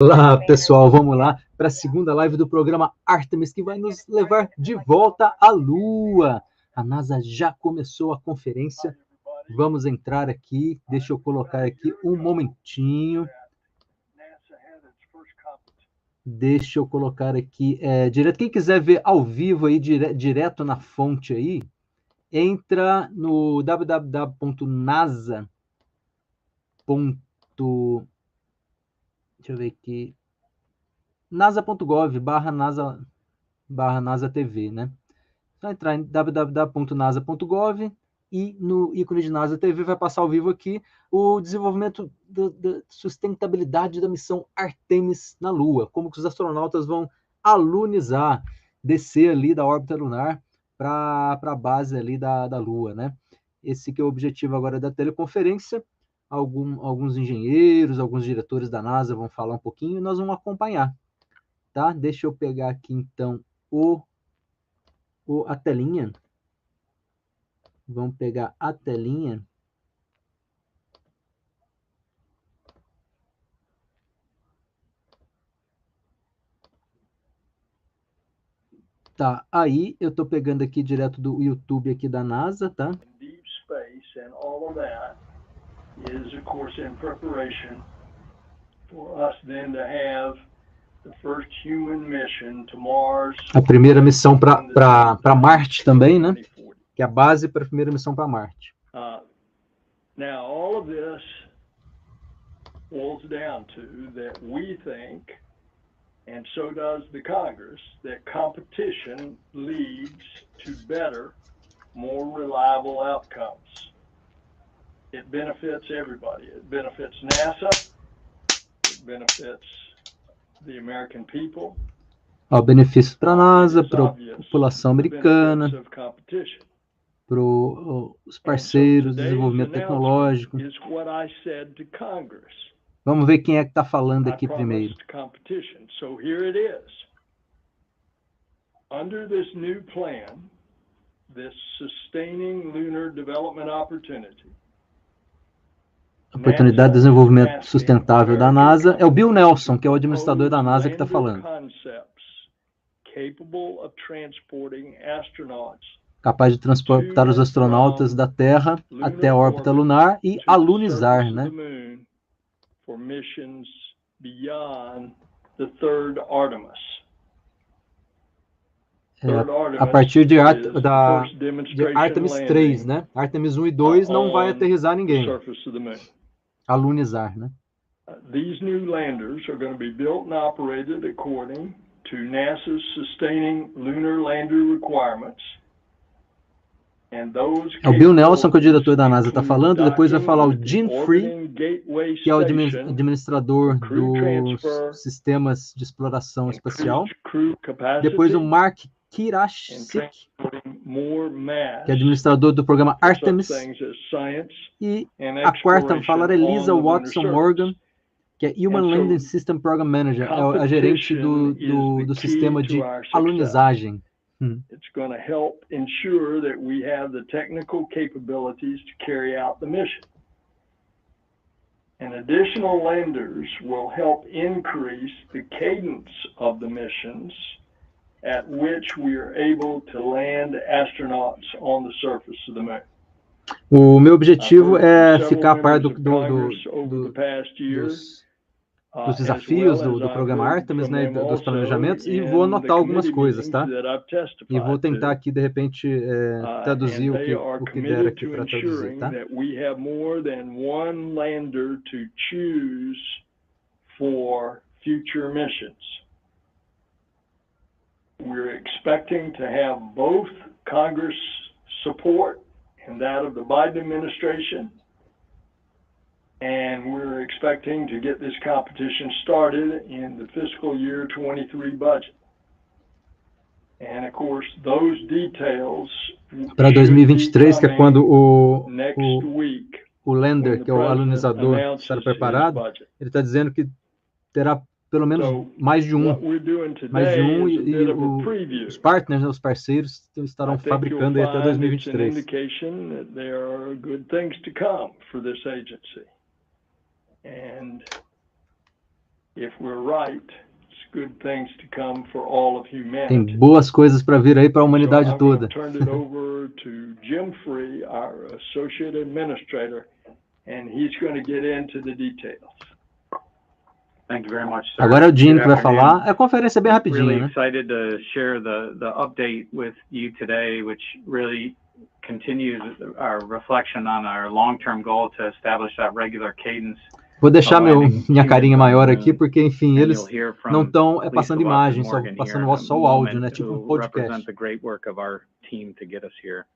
Olá, pessoal, vamos lá para a segunda live do programa ARTEMIS, que vai nos levar de volta à Lua. A NASA já começou a conferência. Vamos entrar aqui, deixa eu colocar aqui um momentinho. Deixa eu colocar aqui direto. Quem quiser ver ao vivo aí, direto na fonte aí, entra no www.nasa. Deixa eu ver aqui. nasa.gov/NASA TV, né? Então, entrar em www.nasa.gov e no ícone de NASA TV vai passar ao vivo aqui o desenvolvimento da sustentabilidade da missão ARTEMIS na Lua, como que os astronautas vão alunizar, descer ali da órbita lunar para a base ali da Lua, né? Esse que é o objetivo agora da teleconferência. Alguns engenheiros, alguns diretores da NASA vão falar um pouquinho e nós vamos acompanhar. Tá? Deixa eu pegar aqui, então, a telinha. Vamos pegar a telinha. Tá, aí eu estou pegando aqui direto do YouTube aqui da NASA, tá? Deep space and all of that is, of course, in preparation for us then to have the first human mission to Mars. A primeira missão para Marte também, né? Que é a base para a primeira missão para Marte. Now, all of this boils down to that we think, and so does the Congress, that competition leads to better, more reliable outcomes. It benefits everybody. It benefits NASA. It benefits the American people. Ó, benefícios para a NASA, para a população americana, para os parceiros, desenvolvimento tecnológico. Vamos ver quem é que está falando aqui primeiro. So here it is. Under this new plan, this sustaining lunar development opportunity, oportunidade de desenvolvimento sustentável da NASA, é o Bill Nelson, que é o administrador da NASA, que está falando. Capaz de transportar os astronautas da Terra até a órbita lunar e alunizar, né? A partir de Artemis 3, né? Artemis 1 e 2 não vai aterrissar ninguém. Alunizar, né? These new landers are going to be built and operated according to NASA's sustaining lunar lander requirements. É o Bill Nelson, que é o diretor da NASA, está falando. Depois vai falar o Gene Free, que é o administrador dos sistemas de exploração espacial. Depois o Mark Kirashik, que é administrador do programa ARTEMIS. E a quarta vai falar Elisa Watson Morgan, que é Human Landing System Program Manager, é a gerente do sistema de alunizagem. It's going to help ensure that we have the technical capabilities to carry out the mission. And additional landers will help increase the cadence of the missions at which we are able to land astronauts on the surface of the moon. O meu objetivo é ficar a par dos desafios do programa ARTEMIS, né, dos planejamentos, e vou anotar algumas coisas, tá? E vou tentar aqui, de repente, traduzir o que der aqui para traduzir, tá? We're expecting to have both Congress support and that of the Biden administration. And we're expecting to get this competition started in the fiscal year 23 budget. And of course, those details para 2023, que é quando o lander, que é o alunizador, estará preparado, ele está dizendo que terá pelo menos mais de um e os partners, os parceiros, estarão fabricando aí até 2023. And if we're right, it's good things to come for all of Tem humanity. boas coisas para vir aí para a So humanidade I'm going to toda. turn it over to Jim Free, our associate administrator, and he's going to get into the details. Thank you very much, sir. Agora é o Gene Good que vai afternoon. falar. É a conferência bem rapidinha, Really né? excited to share the update with you today, which really continues our reflection on our long-term goal to establish that regular cadence. Vou deixar minha carinha maior aqui, porque, enfim, And eles you'll hear não from estão Lisa passando Watson imagem, só Morgan here passando in a só o áudio, né? moment, Tipo um who represent podcast. the great work of our team to get us here.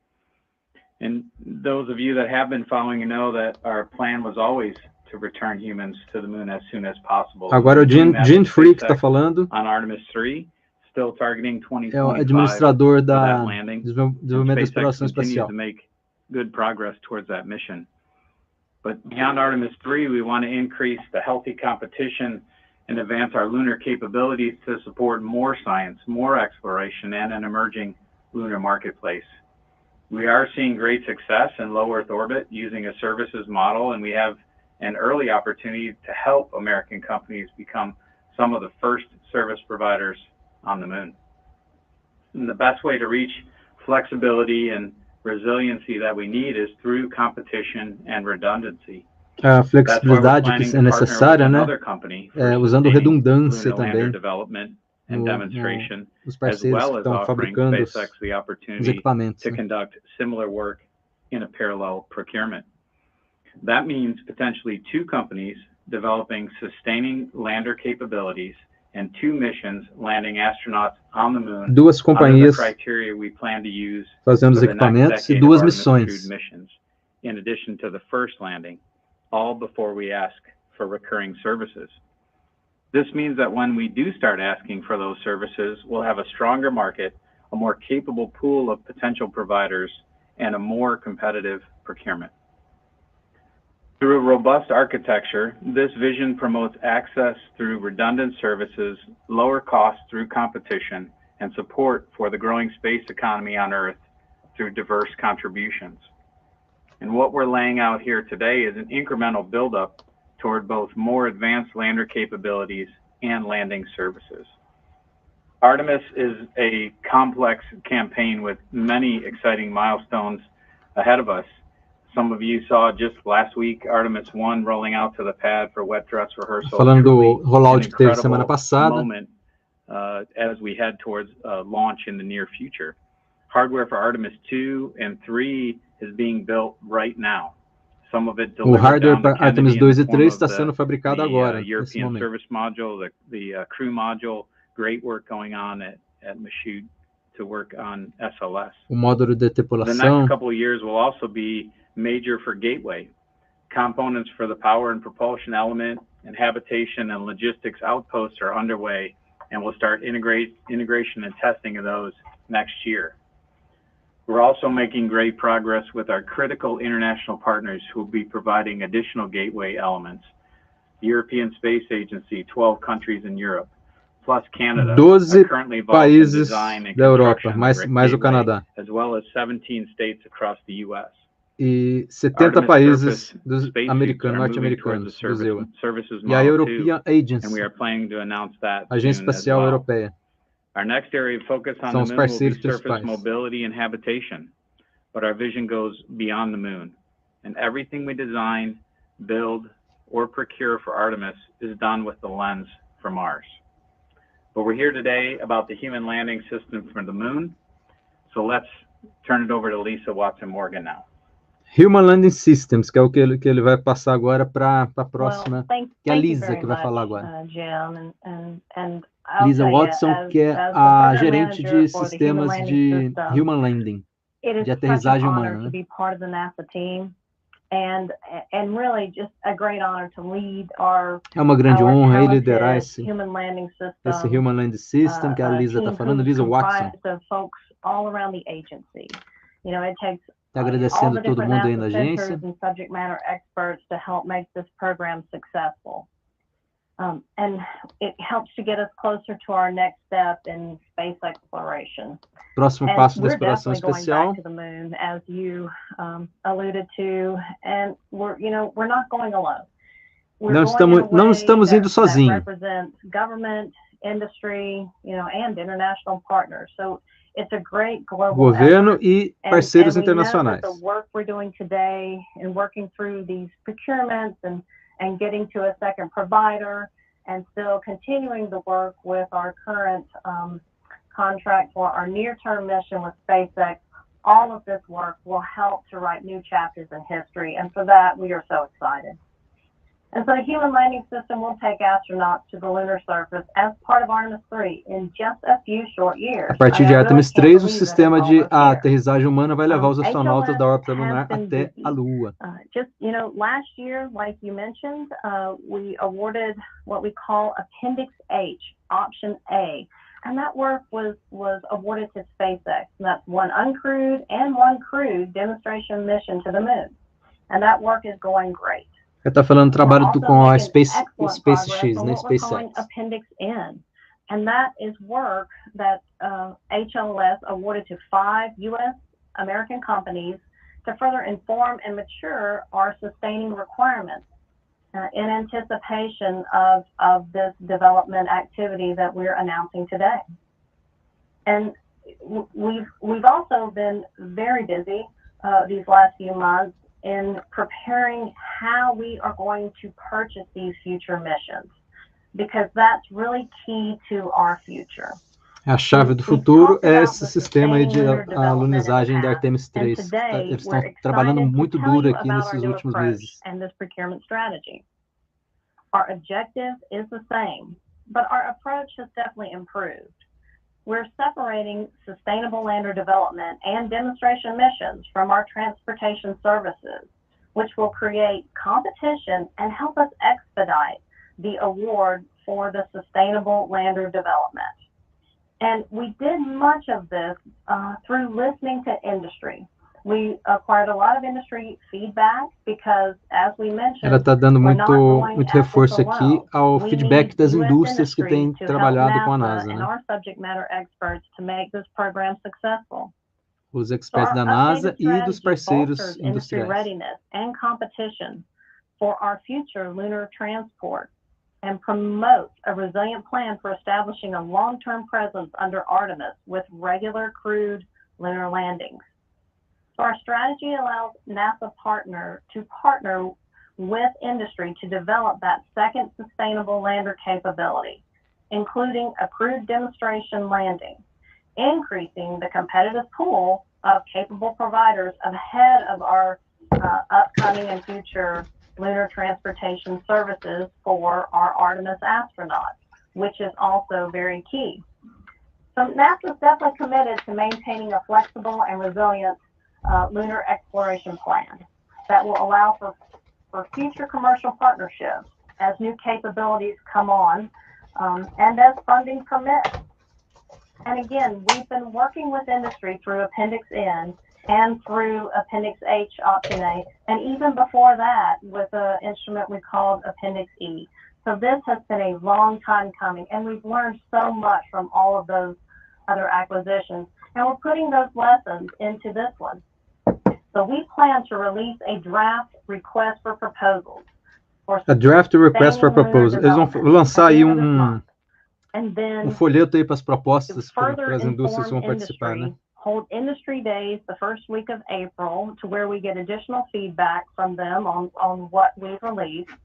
And those of you that have been following know that our plan was always to return humans to the moon as soon as possible. Agora é o Gene Free que está falando. On Artemis 3, still targeting É o 2025 administrador da for that landing. desenvolvimento da exploração SpaceX continues espacial. to make good progress towards that mission. But beyond Artemis 3, we want to increase the healthy competition and advance our lunar capabilities to support more science, more exploration, and an emerging lunar marketplace. We are seeing great success in low Earth orbit using a services model, and we have an early opportunity to help American companies become some of the first service providers on the moon. And the best way to reach flexibility and resiliency that we need is through competition and redundancy. A flexibilidade que é necessária, né? Usando redundância também nos parceiros que estão fabricando os equipamentos. To conduct similar work in a parallel procurement. That means potentially two companies developing sustaining lander capabilities and two missions landing astronauts on the moon. Duas companhias criteria we plan to use fazendo os equipamentos e duas missões. In addition to the first landing, all before we ask for recurring services. This means that when we do start asking for those services, we'll have a stronger market, a more capable pool of potential providers, and a more competitive procurement. Through a robust architecture, this vision promotes access through redundant services, lower costs through competition, and support for the growing space economy on Earth through diverse contributions. And what we're laying out here today is an incremental buildup toward both more advanced lander capabilities and landing services. Artemis is a complex campaign with many exciting milestones ahead of us. Some of you saw just last week Artemis 1 rolling out to the pad for wet dress rehearsal. Falando do rollout que teve semana passada. Moment, as we head towards launch in the near future. Hardware for Artemis 2 and 3 is being built right now. Some of it O hardware para Artemis 2 e 3 está sendo fabricado agora, nesse European momento. service module, the crew module, great work going on at Michoud to work on SLS. O módulo de The tripulação. next couple of years will also be major for Gateway. Components for the power and propulsion element and habitation and logistics outposts are underway, and we'll start integration and testing of those next year. We're also making great progress with our critical international partners who will be providing additional Gateway elements. The European Space Agency, 12 countries in Europe, plus Canada, 12 are currently involved in países design and da Europa, construction of mais o Gateway, Canadá. as well as 17 states across the U.S. E 70 países dos americanos, norte-americanos, do ZEUA. E a European Agency, a Agência Espacial Europeia. Our next area of focus on São the os moon will be parceiros surface principais. mobility and habitation, but our vision goes beyond the moon, and everything we design, build, or procure for Artemis is done with the lens for Mars. But we're here today about the human landing system for the moon, so let's turn it over to Lisa Watson Morgan now. Human Landing Systems, que é o que ele vai passar agora para a próxima, que é a Lisa que vai falar agora. Lisa Watson, que é a gerente de sistemas de Human Landing, de aterrissagem humana, né? É uma grande honra liderar esse Human Landing System, que a Lisa está falando, Lisa Watson. Está agradecendo a todo mundo aí na agência. Próximo passo da exploração espacial. Não estamos indo sozinhos. Governo e parceiros internacionais. And still continuing the work with our current contract for our near-term mission with SpaceX, all of this work will help to write new chapters in history, and for that we are so excited. And so the human landing system will take astronauts to the lunar surface as part of Artemis 3 in just a few short years. A partir de Artemis 3, o sistema de aterrissagem humana vai levar os astronautas da órbita lunar até a Lua. Just, last year, like you mentioned, we awarded what we call Appendix H, Option A, and that work was awarded to SpaceX. And that's one uncrewed and one crewed demonstration mission to the moon, and that work is going great. Ele está falando do trabalho com a SpaceX, né? SpaceX. Appendix N, and that is work that HLS awarded to 5 U.S. American companies to further inform and mature our sustaining requirements in anticipation of this development activity that we're announcing today. And we've also been very busy these last few months in preparing how we are going to purchase these future missions, because that's really key to our future. A chave do futuro é esse sistema aí de alunizagem da Artemis 3. Eles estão trabalhando muito duro aqui nesses últimos meses. Our objective is the same, but our approach has definitely improved. We're separating sustainable lander development and demonstration missions from our transportation services, which will create competition and help us expedite the award for the sustainable lander development. And we did much of this through listening to industry. We acquired a lot of industry feedback because, as we mentioned, ela está dando muito reforço aqui ao feedback das indústrias que têm trabalhado com a NASA, né? Os experts da NASA e dos parceiros industriais. And promotes a resilient plan for establishing a long-term presence under Artemis with regular crewed lunar landings. So our strategy allows NASA to partner with industry to develop that second sustainable lander capability, including a crewed demonstration landing, increasing the competitive pool of capable providers ahead of our upcoming and future lunar transportation services for our Artemis astronauts, which is also very key. So NASA is definitely committed to maintaining a flexible and resilient lunar exploration plan that will allow for future commercial partnerships as new capabilities come on and as funding permits. And again, we've been working with industry through Appendix N and through Appendix H, Option A, and even before that with an instrument we called Appendix E. So this has been a long time coming, and we've learned so much from all of those other acquisitions, and we're putting those lessons into this one. So we plan to release a draft request for proposals. A draft request for proposals. Eles vão lançar aí folheto aí para as propostas para as indústrias que vão participar, né? Hold industry days the first week of April to where we get additional feedback from them on what we've released.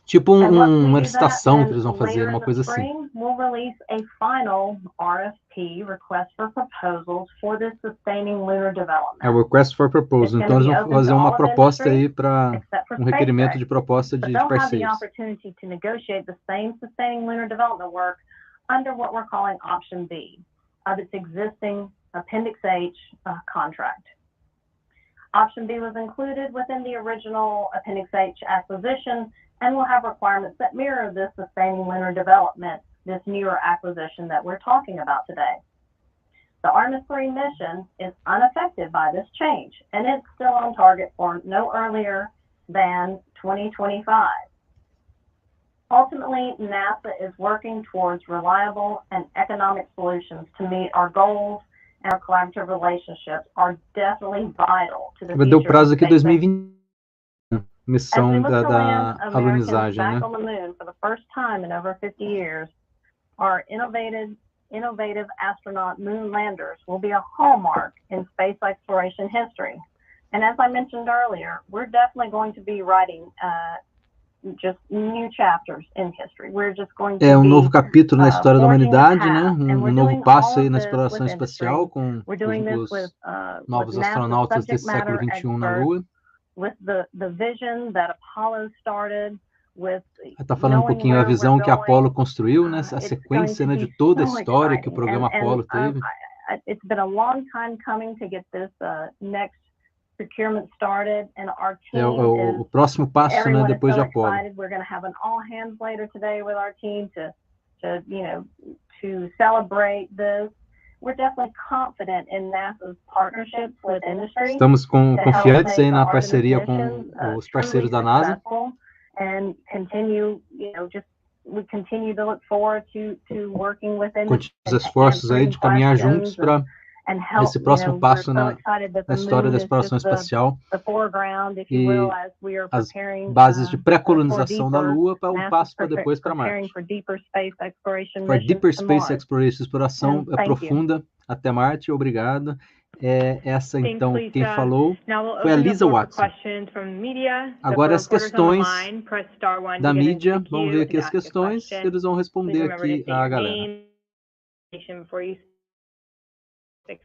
Tipo uma licitação que eles vão fazer, uma coisa assim. We'll release a final RFP, request for proposals, for this sustaining lunar development. É o request for proposal. Então eles vão fazer uma proposta aí para requerimento de proposta de parceiros. They'll have the opportunity to negotiate the same sustaining lunar development work under what we're calling Option B of its existing Appendix H contract. Option B was included within the original Appendix H acquisition and will have requirements that mirror this sustaining lunar development, this newer acquisition that we're talking about today. The Artemis 3 mission is unaffected by this change, and it's still on target for no earlier than 2025. Ultimately, NASA is working towards reliable and economic solutions to meet our goals, and our collaborative relationships are definitely vital to the future. Vai dar o prazo aqui 2020. missão look to da land Americans alunizagem, back né? on the moon for the first time in over 50 years, our innovative astronaut moon landers will be a hallmark in space exploration history. And as I mentioned earlier, we're definitely going to be writing just new chapters in history. We're just going to É um be novo capítulo na história da forging a humanidade, né? path. And Um we're novo doing passo all aí of na this exploração with espacial industry. com We're doing this os with novos NASA's astronautas subject desse século matter XXI na experts, Lua. with the vision that Apollo started, with Está falando um knowing pouquinho a where we're visão que a Apollo going. construiu, né? A It's going sequência, to né, be de toda a so história que o exciting. programa Apollo teve. It's been a long time coming to get this next procurement started, and our team O próximo passo, né, everyone is depois so de Apollo. excited. We're going to have an all hands later today with our team to celebrate this. We're definitely confident in NASA's partnerships with industry. Estamos confiantes aí na parceria com os parceiros da NASA. And continue, we continue to look forward to working with industry. Os esforços aí de caminhar juntos para esse próximo passo na história da exploração espacial e as bases de pré-colonização da Lua para um passo para depois para Marte. For deeper space exploration, exploração profunda até Marte. Obrigado. Essa, então, quem falou foi a Lisa Watson. Agora as questões da mídia, vamos ver aqui as questões, eles vão responder aqui a galera.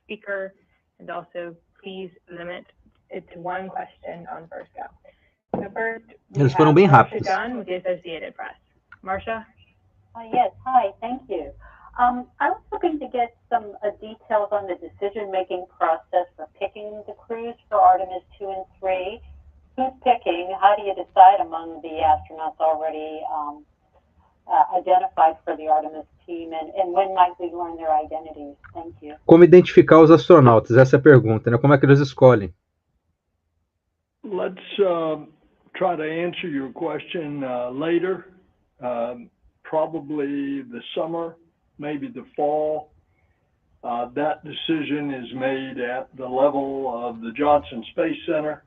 Speaker, and also please limit it to one question on first go. So first, eles foram bem rápidos. With the Associated Press. Marcia? Yes, hi, thank you. I was hoping to get some details on the decision-making process for picking the crews for Artemis 2 and 3. Who's picking? How do you decide among the astronauts already identified for the Artemis team, and when might we learn their identities? Thank you. Como identificar os astronautas? Essa é a pergunta, né? Como é que eles escolhem? Let's try to answer your question later. Probably the summer, maybe the fall. That decision is made at the level of the Johnson Space Center.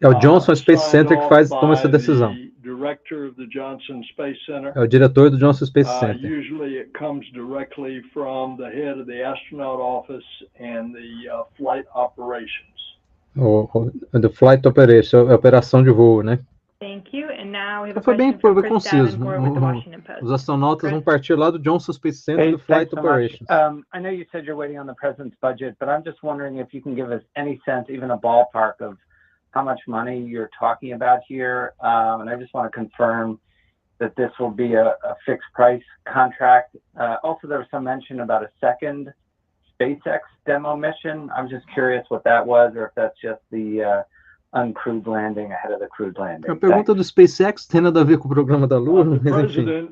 É o Johnson Space Center que toma essa decisão. É o diretor do Johnson Space Center. Usually it comes directly from the head of the astronaut office and the flight operations. The flight operation, a operação de voo, né? Thank you. And now we have foi bem conciso. Os astronautas vão partir lá do Johnson Space Center do Flight Operations. I know you said you're waiting on the president's budget, but I'm just wondering if you can give us any sense, even a ballpark of how much money you're talking about here. And I just want to confirm that this will be a fixed price contract. Also, there was some mention about a second SpaceX demo mission. I'm just curious what that was, or if that's just the uncrewed landing ahead of the crewed landing. A pergunta do SpaceX tem nada a ver com o programa da Lua, mas enfim. The president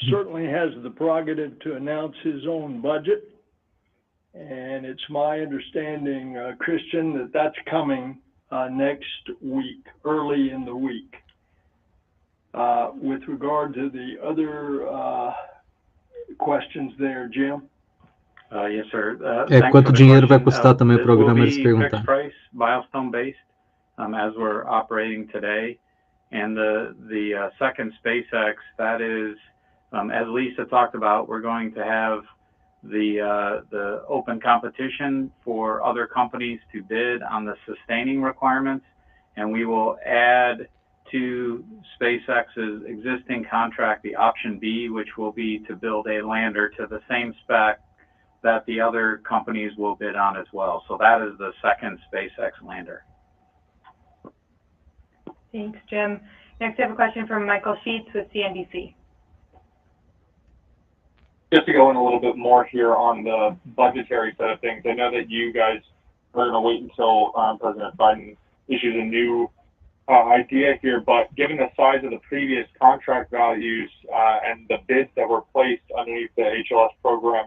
certainly has the prerogative to announce his own budget, and it's my understanding, Christian, that that's coming next week, early in the week. With regard to the other questions there, Jim? Yes, sir. Quanto dinheiro vai custar também o programa, eles perguntaram. Price, milestone based, as we're operating today, and the second SpaceX, that is, as Lisa talked about, we're going to have the open competition for other companies to bid on the sustaining requirements, and we will add to SpaceX's existing contract the option B, which will be to build a lander to the same spec that the other companies will bid on as well. So that is the second SpaceX lander. Thanks, Jim. Next, I have a question from Michael Sheets with CNBC. Just to go in a little bit more here on the budgetary side of things, I know that you guys are going to wait until President Biden issues a new idea here, but given the size of the previous contract values and the bids that were placed underneath the HLS program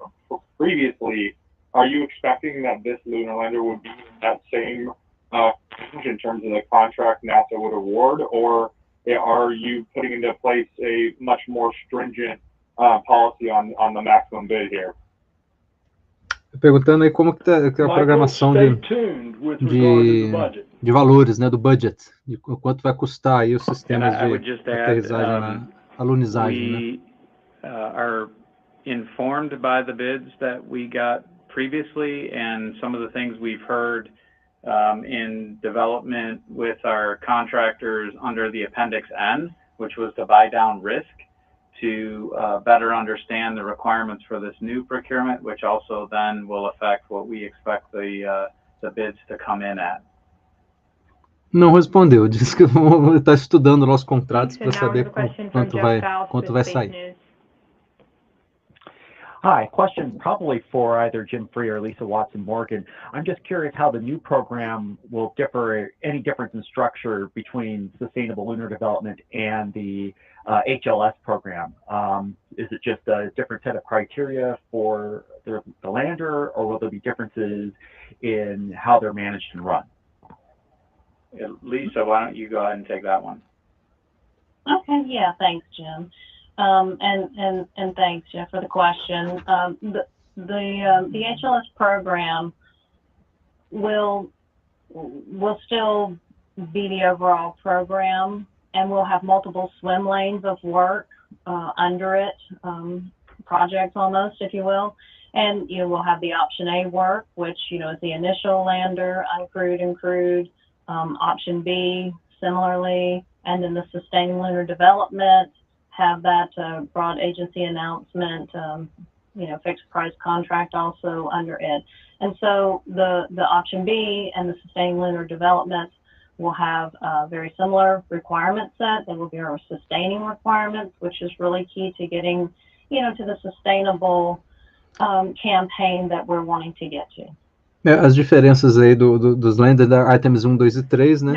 previously, are you expecting that this lunar lander would be in that same range in terms of the contract NASA would award, or are you putting into place a much more stringent policy on the maximum bid here? Perguntando aí como que é a Michael, programação stay tuned with regard to the budget. de valores, né, do budget, de quanto vai custar aí os sistemas I would de just add, aterrissagem, alunizagem, né? we are informed by the bids that we got previously and some of the things we've heard in development with our contractors under the Appendix N, which was to buy down risk to better understand the requirements for this new procurement, which also then will affect what we expect the bids to come in at. Não respondeu, disse que está estudando nossos contratos para saber quanto vai sair. Hi, question probably for either Jim Free or Lisa Watson Morgan. I'm just curious how the new program will differ, any difference in structure between sustainable lunar development and the HLS program. Is it just a different set of criteria for the lander, or will there be differences in how they're managed and run? Lisa, why don't you go ahead and take that one? Okay, yeah, thanks, Jim. And thanks, Jeff, for the question. The HLS program will still be the overall program, and we'll have multiple swim lanes of work under it, projects almost, if you will. And we'll have the option A work, which is the initial lander, uncrewed and crewed. Option B, similarly, and then the sustained lunar development. Have that broad agency announcement, fixed price contract also under it. And so the option B and the sustained lunar development will have a very similar requirement set. They will be our sustaining requirements, which is really key to getting, to the sustainable campaign that we're wanting to get to. As diferenças aí dos landers da Artemis 1, 2 e 3, né?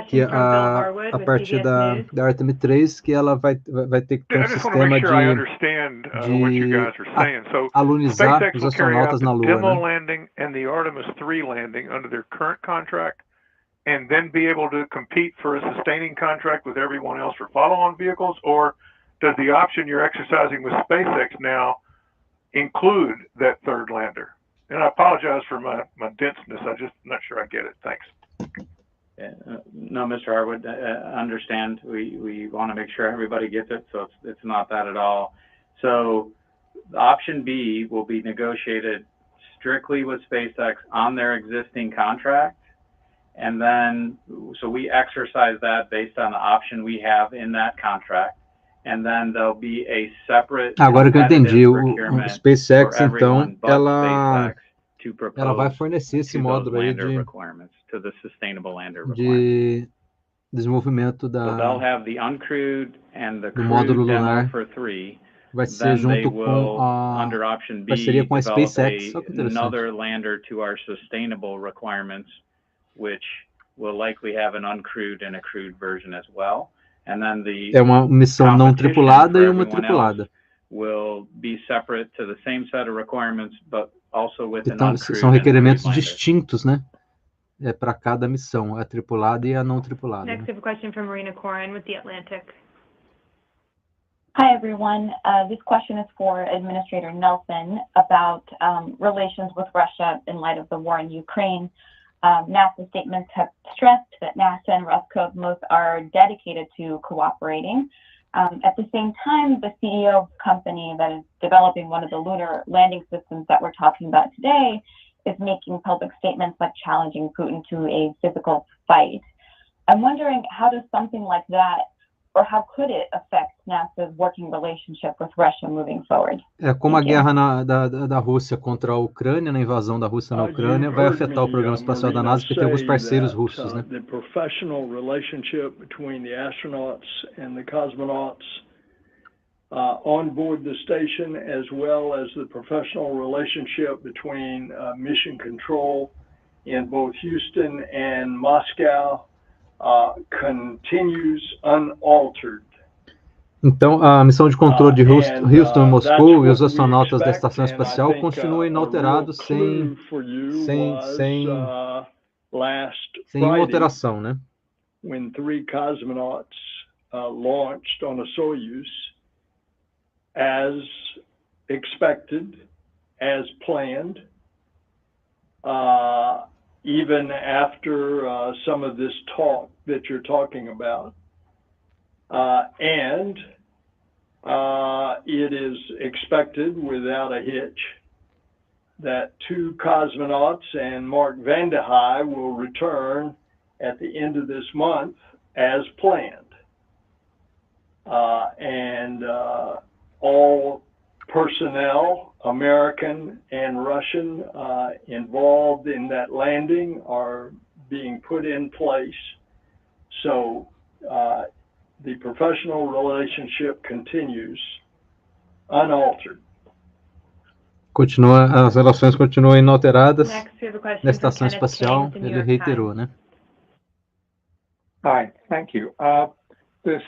Que a partir da Artemis 3, que ela vai ter que ter um sistema de alunizar os astronautas na Lua, demo né? landing and the Artemis 3 landing under their current contract, and then be able to compete for a sustaining contract with everyone else for follow-on vehicles, or does the option you're exercising with SpaceX now include that third lander? And I apologize for my denseness. I'm not sure I get it. Thanks. No, Mr. Harwood, understand. We want to make sure everybody gets it, so it's not that at all. So option B will be negotiated strictly with SpaceX on their existing contract. And then, so we exercise that based on the option we have in that contract. And then there'll be a separate. Agora que eu entendi, o SpaceX, então, ela vai fornecer esse módulo aí de desenvolvimento do módulo lunar. Vai ser junto com a parceria com a SpaceX. Só que interessante. É uma missão não tripulada e uma tripulada. Então, são requerimentos distintos, né? Para cada missão, a tripulada e a não tripulada. Next, we have a question from Marina Corin with The Atlantic. Hi, everyone. This question is for Administrator Nelson about relations with Russia in light of the war in Ukraine. NASA statements have stressed that NASA and Roscosmos are dedicated to cooperating. At the same time, the CEO of the company that is developing one of the lunar landing systems that we're talking about today is making public statements like challenging Putin to a physical fight. I'm wondering, how does something like that, or how could it affect NASA's working relationship with Russia moving forward? Como a guerra da Rússia contra a Ucrânia, na invasão da Rússia na Ucrânia, vai afetar o programa espacial da NASA, porque tem alguns parceiros russos, né? The professional relationship between the astronauts and the cosmonauts on board the station, as well as the professional relationship between mission control in both Houston and Moscow, continues unaltered. Então, a missão de controle de Houston e Moscou e os astronautas da estação espacial continuam inalterados sem nenhuma alteração, né? When 3 cosmonauts launched on a Soyuz, as expected, as planned, even after some of this talk that you're talking about. And it is expected without a hitch that 2 cosmonauts and Mark Vande Hei will return at the end of this month as planned. And all personnel, American and Russian, involved in that landing are being put in place. So the professional relationship continues unaltered. As relações continuam inalteradas Next, we have a question na from estação Kenneth espacial. James in New Ele York reiterou, Times. né? Hi, thank you. The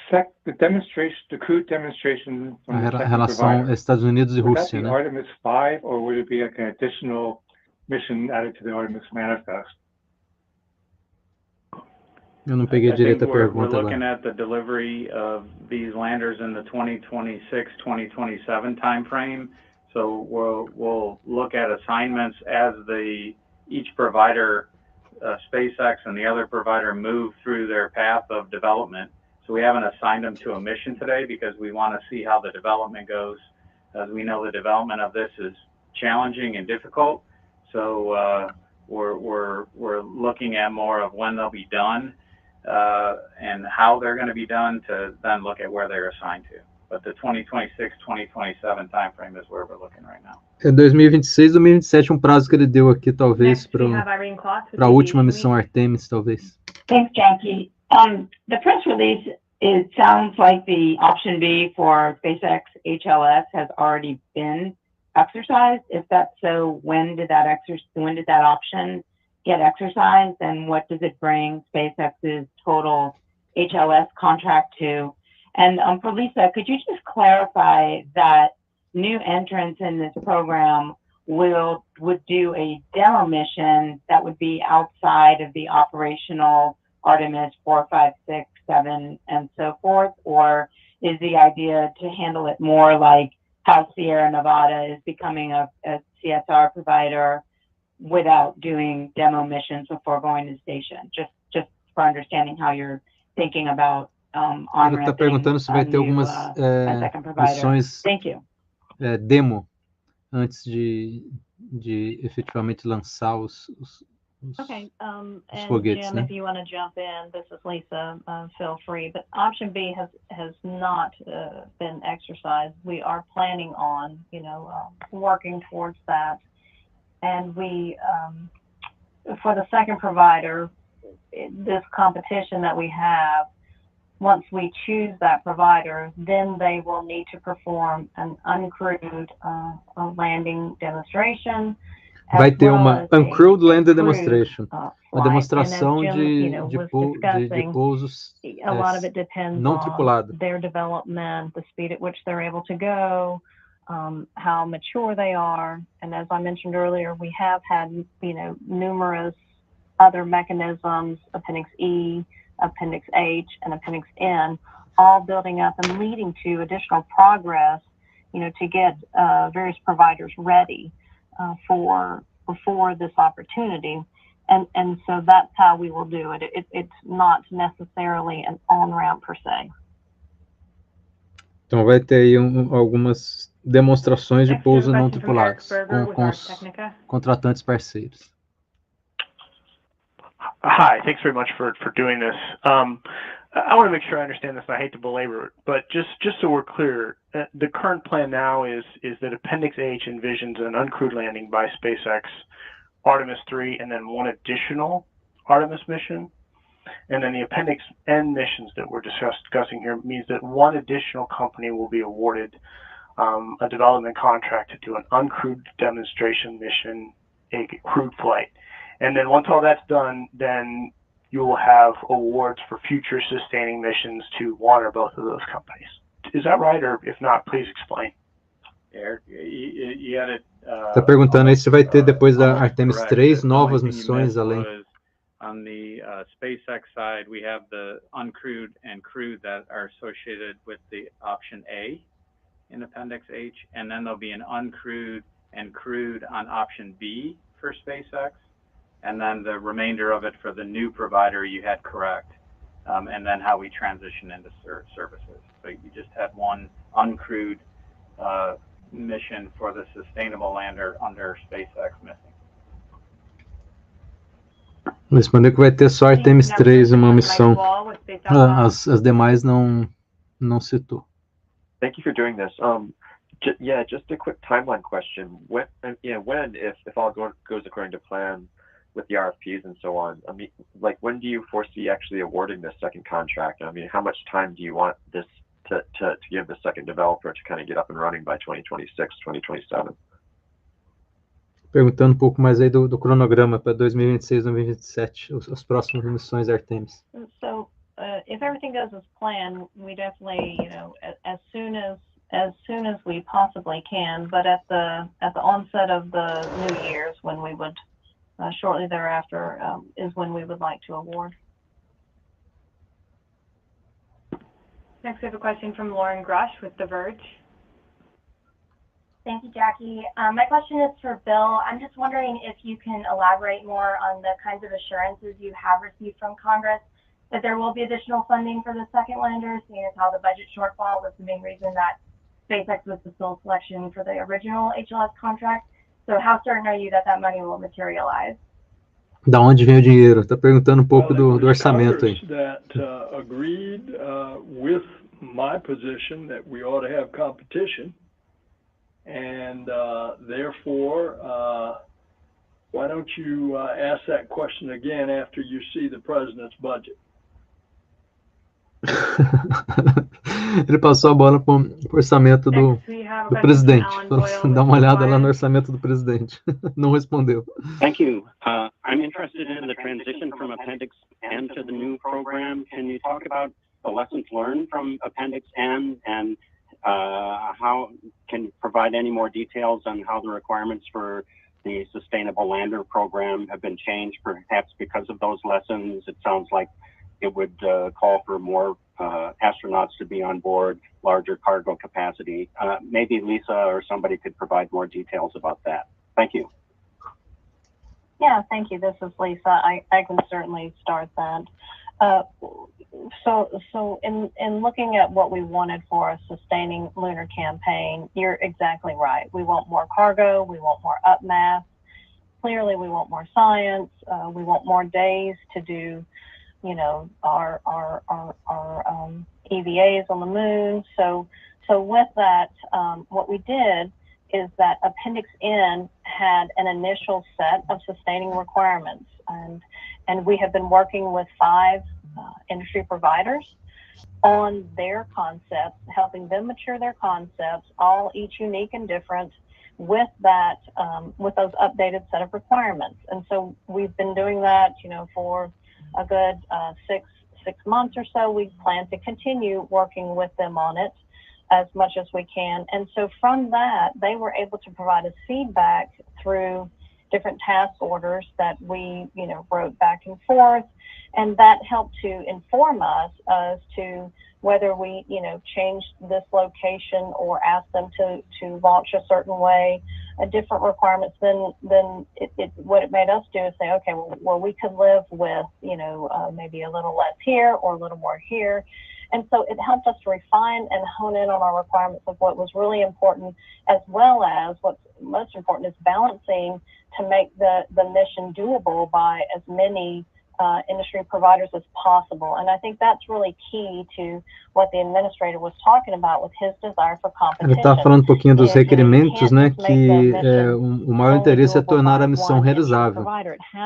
crew demonstration from A the second relação provider, Estados Unidos e would that Rússia, be né? Artemis 5 or would it be like an additional mission added to the Artemis manifest? Eu não peguei direito a we're pergunta looking agora. at the delivery of these landers in the 2026-2027 timeframe. So we'll look at assignments as each provider, SpaceX and the other provider, move through their path of development. So we haven't assigned them to a mission today because we want to see how the development goes. As we know, the development of this is challenging and difficult. So we're looking at more of when they'll be done and how they're going to be done to then look at where they're assigned to. But the 2026-2027 timeframe is where we're looking right now. É 2026, 2027, prazo que ele deu aqui, talvez, Next, we have Irene Kloss with para a última missão Week. Artemis, talvez. Thanks, Jackie. The press release, it sounds like the option B for SpaceX HLS has already been exercised. If that's so, when did that option get exercised, and what does it bring SpaceX's total HLS contract to? And for Lisa, could you just clarify that new entrants in this program would do a demo mission that would be outside of the operational Artemis 4, 5, 6, 7, and so forth? Or is the idea to handle it more like how Sierra Nevada is becoming a CSR provider without doing demo missions before going to station? Just for understanding how you're thinking about Ele está perguntando se vai ter algumas missões demo antes de efetivamente lançar os Okay, and foguetes, Jim, né? if you want to jump in, this is Lisa, feel free. But option B has not been exercised. We are planning on, working towards that. And we, for the second provider, this competition that we have, once we choose that provider, then they will need to perform an uncrewed landing demonstration. Vai ter uma uncrewed landing demonstration, uma demonstração de pousos a lot of it depends não on tripulado. Their development, the speed at which they're able to go, how mature they are. And as I mentioned earlier, we have had, numerous other mechanisms, Appendix E, Appendix H, and Appendix N, all building up and leading to additional progress, to get various providers ready for this opportunity. And so that's how we will do it. It's not necessarily an on-ramp per se. Então vai ter aí algumas demonstrações de pouso não tripulados com os contratantes parceiros. Hi, thanks very much for doing this. I want to make sure I understand this, and I hate to belabor it, but just so we're clear, the current plan now is that Appendix H envisions an uncrewed landing by SpaceX, Artemis 3, and then one additional Artemis mission. And then the Appendix N missions that we're discussing here means that one additional company will be awarded a development contract to do an uncrewed demonstration mission, a crewed flight. And then once all that's done, then you will have awards for future sustaining missions to one or both of those companies. Is that right? Or if not, please explain. Está perguntando aí se vai ter depois da Artemis 3 novas missões além. On the SpaceX side, we have the uncrewed and crewed that are associated with the option A in Appendix H, and then there'll be an uncrewed and crewed on option B for SpaceX, and then the remainder of it for the new provider you had correct, and then how we transition into services. So you just had one uncrewed mission for the sustainable lander under SpaceX missing. Respondeu que vai ter só Artemis 3 uma missão. As demais não citou. Thank you for doing this. Yeah, just a quick timeline question. When, if all goes according to plan with the RFPs and so on, I mean, like, when do you foresee actually awarding this second contract? I mean, how much time do you want this to give the second developer to kind of get up and running by 2026, 2027? Perguntando pouco mais aí do cronograma para 2026, 2027, as próximas missões Artemis. So, if everything goes as planned, we definitely, as soon as we possibly can, but at the onset of the new year's, when we would shortly thereafter is when we would like to award. Next, we have a question from Lauren Grush with The Verge. Thank you, Jackie. My question is for Bill. I'm just wondering if you can elaborate more on the kinds of assurances you have received from Congress that there will be additional funding for the second lander, seeing as how the budget shortfall was the main reason that SpaceX was the sole selection for the original HLS contract. So how certain are you that that money will materialize? Da onde vem o dinheiro? Está perguntando pouco do orçamento aí. That agreed with my position that we ought to have competition, and therefore, why don't you ask that question again after you see the president's budget? Ele passou a bola para o orçamento do presidente. Dá uma olhada lá no orçamento do presidente. Não respondeu. Thank you. I'm interested in the transition from Appendix N to the new program. Can you talk about the lessons learned from Appendix N, and how can you provide any more details on how the requirements for the sustainable lander program have been changed, perhaps because of those lessons? It sounds like it would call for more astronauts to be on board, larger cargo capacity. Maybe Lisa or somebody could provide more details about that. Thank you. Yeah, thank you. This is Lisa. I can certainly start that. So in looking at what we wanted for a sustaining lunar campaign, you're exactly right. We want more cargo. We want more upmass. Clearly, we want more science. We want more days to do, our EVAs on the moon. So with that, what we did is that Appendix N had an initial set of sustaining requirements, and we have been working with 5 industry providers on their concepts, helping them mature their concepts, all each unique and different, with that, with those updated set of requirements. And so we've been doing that, for a good 6 months or so. We plan to continue working with them on it as much as we can. And so from that, they were able to provide us feedback through different task orders that we, wrote back and forth. And that helped to inform us as to whether we, changed this location or asked them to launch a certain way, different requirements. Then what it made us do is say, okay, well we could live with, maybe a little less here or a little more here. And so it helped us to refine and hone in on our requirements of what was really important, as well as what's most important is balancing to make the mission doable by as many industry providers as possible. And I think that's really key to what the administrator was talking about with his desire for competition. Ele está falando um pouquinho dos requerimentos, né, que o maior interesse é tornar a missão realizável,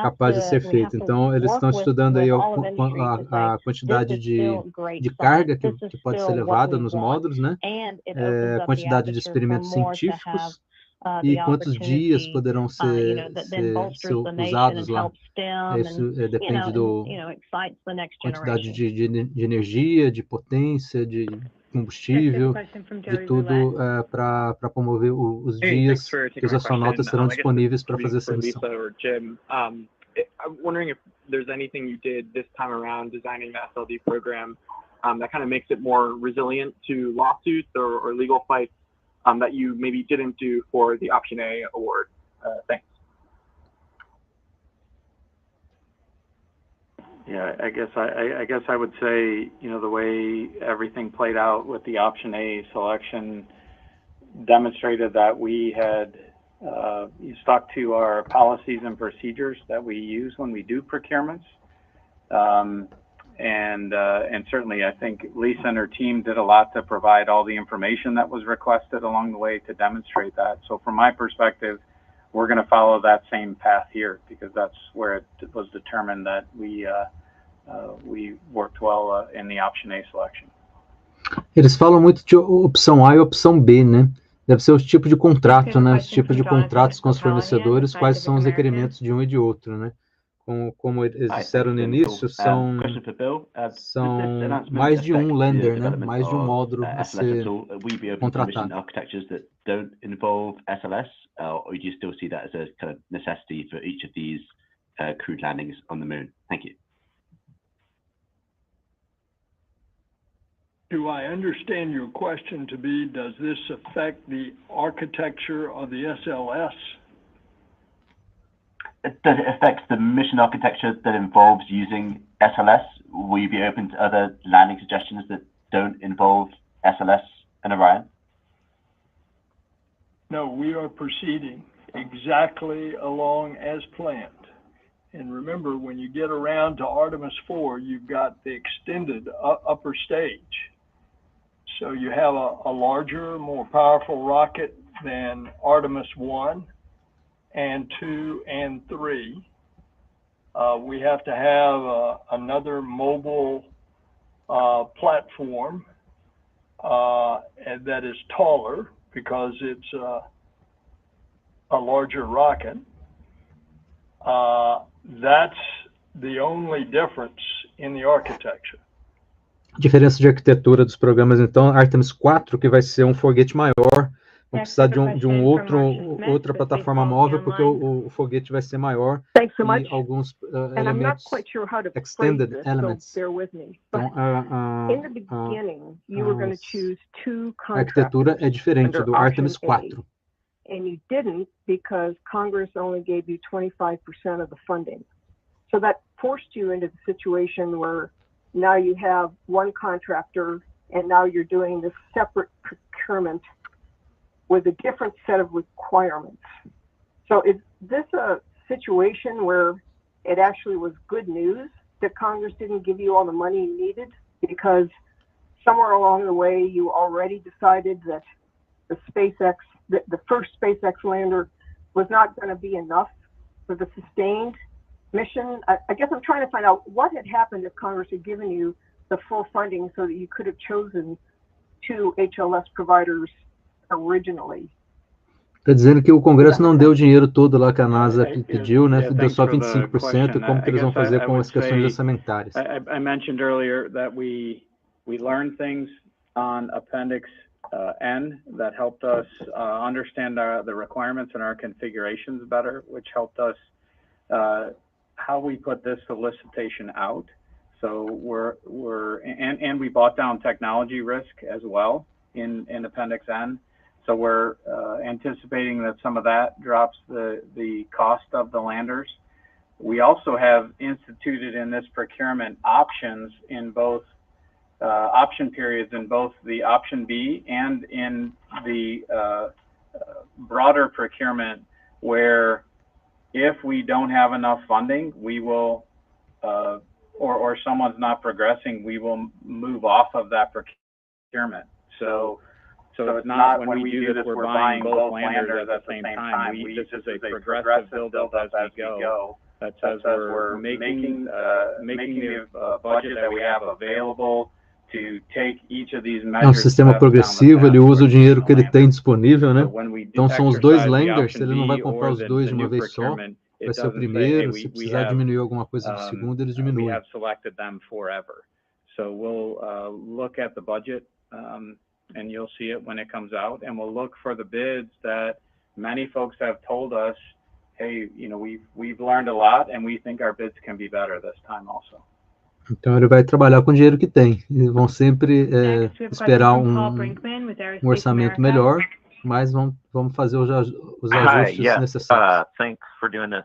capaz de ser feita. Então, eles estão estudando aí a quantidade de carga que pode ser levada nos módulos, né, quantidade de experimentos científicos, e quantos dias poderão ser usados lá. Isso depende da quantidade de energia, de potência, de combustível, de tudo para promover os dias que os astronautas serão disponíveis para fazer essa missão. I'm wondering if there's anything you did this time around designing the SLD program that kind of makes it more resilient to lawsuits or legal fights that you maybe didn't do for the Option A award. Thanks. Yeah, I guess I would say, you know, the way everything played out with the option A selection demonstrated that we had stuck to our policies and procedures that we use when we do procurements. And certainly I think Lisa and her team did a lot to provide all the information that was requested along the way to demonstrate that. So from my perspective, we're going to follow that same path here, because that's where it was determined that we worked well in the option A selection. Eles falam muito de opção A e opção B, né? Deve ser os tipos de contrato, né? Os tipos de contratos com os fornecedores, quais são os requerimentos de um e de outro, né? Como eles disseram no início, são mais de um lender, né? Mais de um módulo a ser contratado. Architectures that don't involve SLS, or do you still see that as a kind of necessity for each of these crewed landings on the moon? Thank you. Do I understand your question to be, does this affect the architecture of the SLS? Does it affect the mission architecture that involves using SLS? Will you be open to other landing suggestions that don't involve SLS and Orion? No, we are proceeding exactly along as planned. And remember, when you get around to Artemis 4, you've got the extended upper stage. So you have a larger, more powerful rocket than Artemis 1 and 2 and 3. We have to have another mobile platform and that is taller because it's a larger rocket. That's the only difference in the architecture. Diferença de arquitetura dos programas, então, Artemis 4, que vai ser um foguete maior, vão precisar de outra plataforma móvel, porque o foguete vai ser maior e alguns elementos, extended elements. Então, a arquitetura é diferente do Artemis 4. And you didn't because Congress only gave you 25% of the funding. So that forced you into the situation where now you have one contractor and now you're doing this separate procurement with a different set of requirements. So is this a situation where it actually was good news that Congress didn't give you all the money you needed because somewhere along the way you already decided that the first SpaceX lander was not going to be enough for the sustained mission? I guess I'm trying to find out what had happened if Congress had given you the full funding so that you could have chosen two HLS providers originally. Está dizendo que o Congresso não deu o dinheiro todo lá que a NASA pediu, né? Deu só 25%, e como que eles vão fazer com as questões orçamentárias? I mentioned earlier that we learned things on Appendix N that helped us understand the requirements and our configurations better, which helped us how we put this solicitation out. So and we bought down technology risk as well in Appendix N. So we're anticipating that some of that drops the cost of the landers. We also have instituted in this procurement options in both option periods in both the option B and in the broader procurement, where if we don't have enough funding, we will, or someone's not progressing, we will move off of that procurement. So it's not when we do this, we're buying both landers at the same time. This is a progressive build up as we go. That says we're making the budget that we have available. É um sistema progressivo, ele usa o dinheiro que ele tem disponível, né? Então são os dois landers, ele não vai comprar os dois de uma vez só, vai ser o primeiro, se precisar diminuir alguma coisa do segundo, eles diminuem. So we'll look at the budget and you'll see it when it comes out, and we'll look for the bids that many folks have told us, hey, you know, we've learned a lot and we think our bids can be better this time also. Então ele vai trabalhar com o dinheiro que tem. Eles vão sempre esperar um orçamento melhor, mas vamos fazer os ajustes necessários. Thanks for doing this.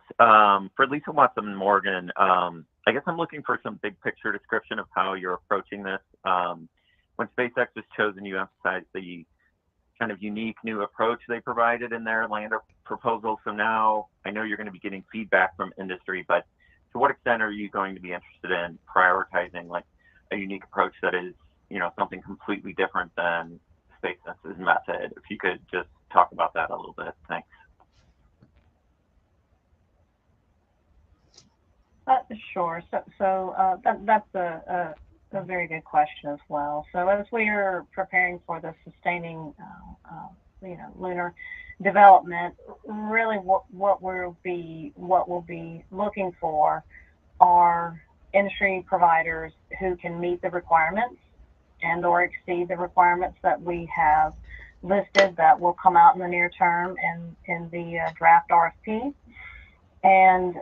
For Lisa Watson Morgan, I guess I'm looking for some big picture description of how you're approaching this. When SpaceX was chosen, you emphasized the kind of unique new approach they provided in their lander proposal. So now I know you're going to be getting feedback from industry, but to what extent are you going to be interested in prioritizing like a unique approach that is, something completely different than SpaceX's method? If you could just talk about that a little bit. Thanks. Sure. So that's a very good question as well. So as we are preparing for the sustaining, lunar development, really what we'll be looking for are industry providers who can meet the requirements and or exceed the requirements that we have listed that will come out in the near term in the draft RFP. And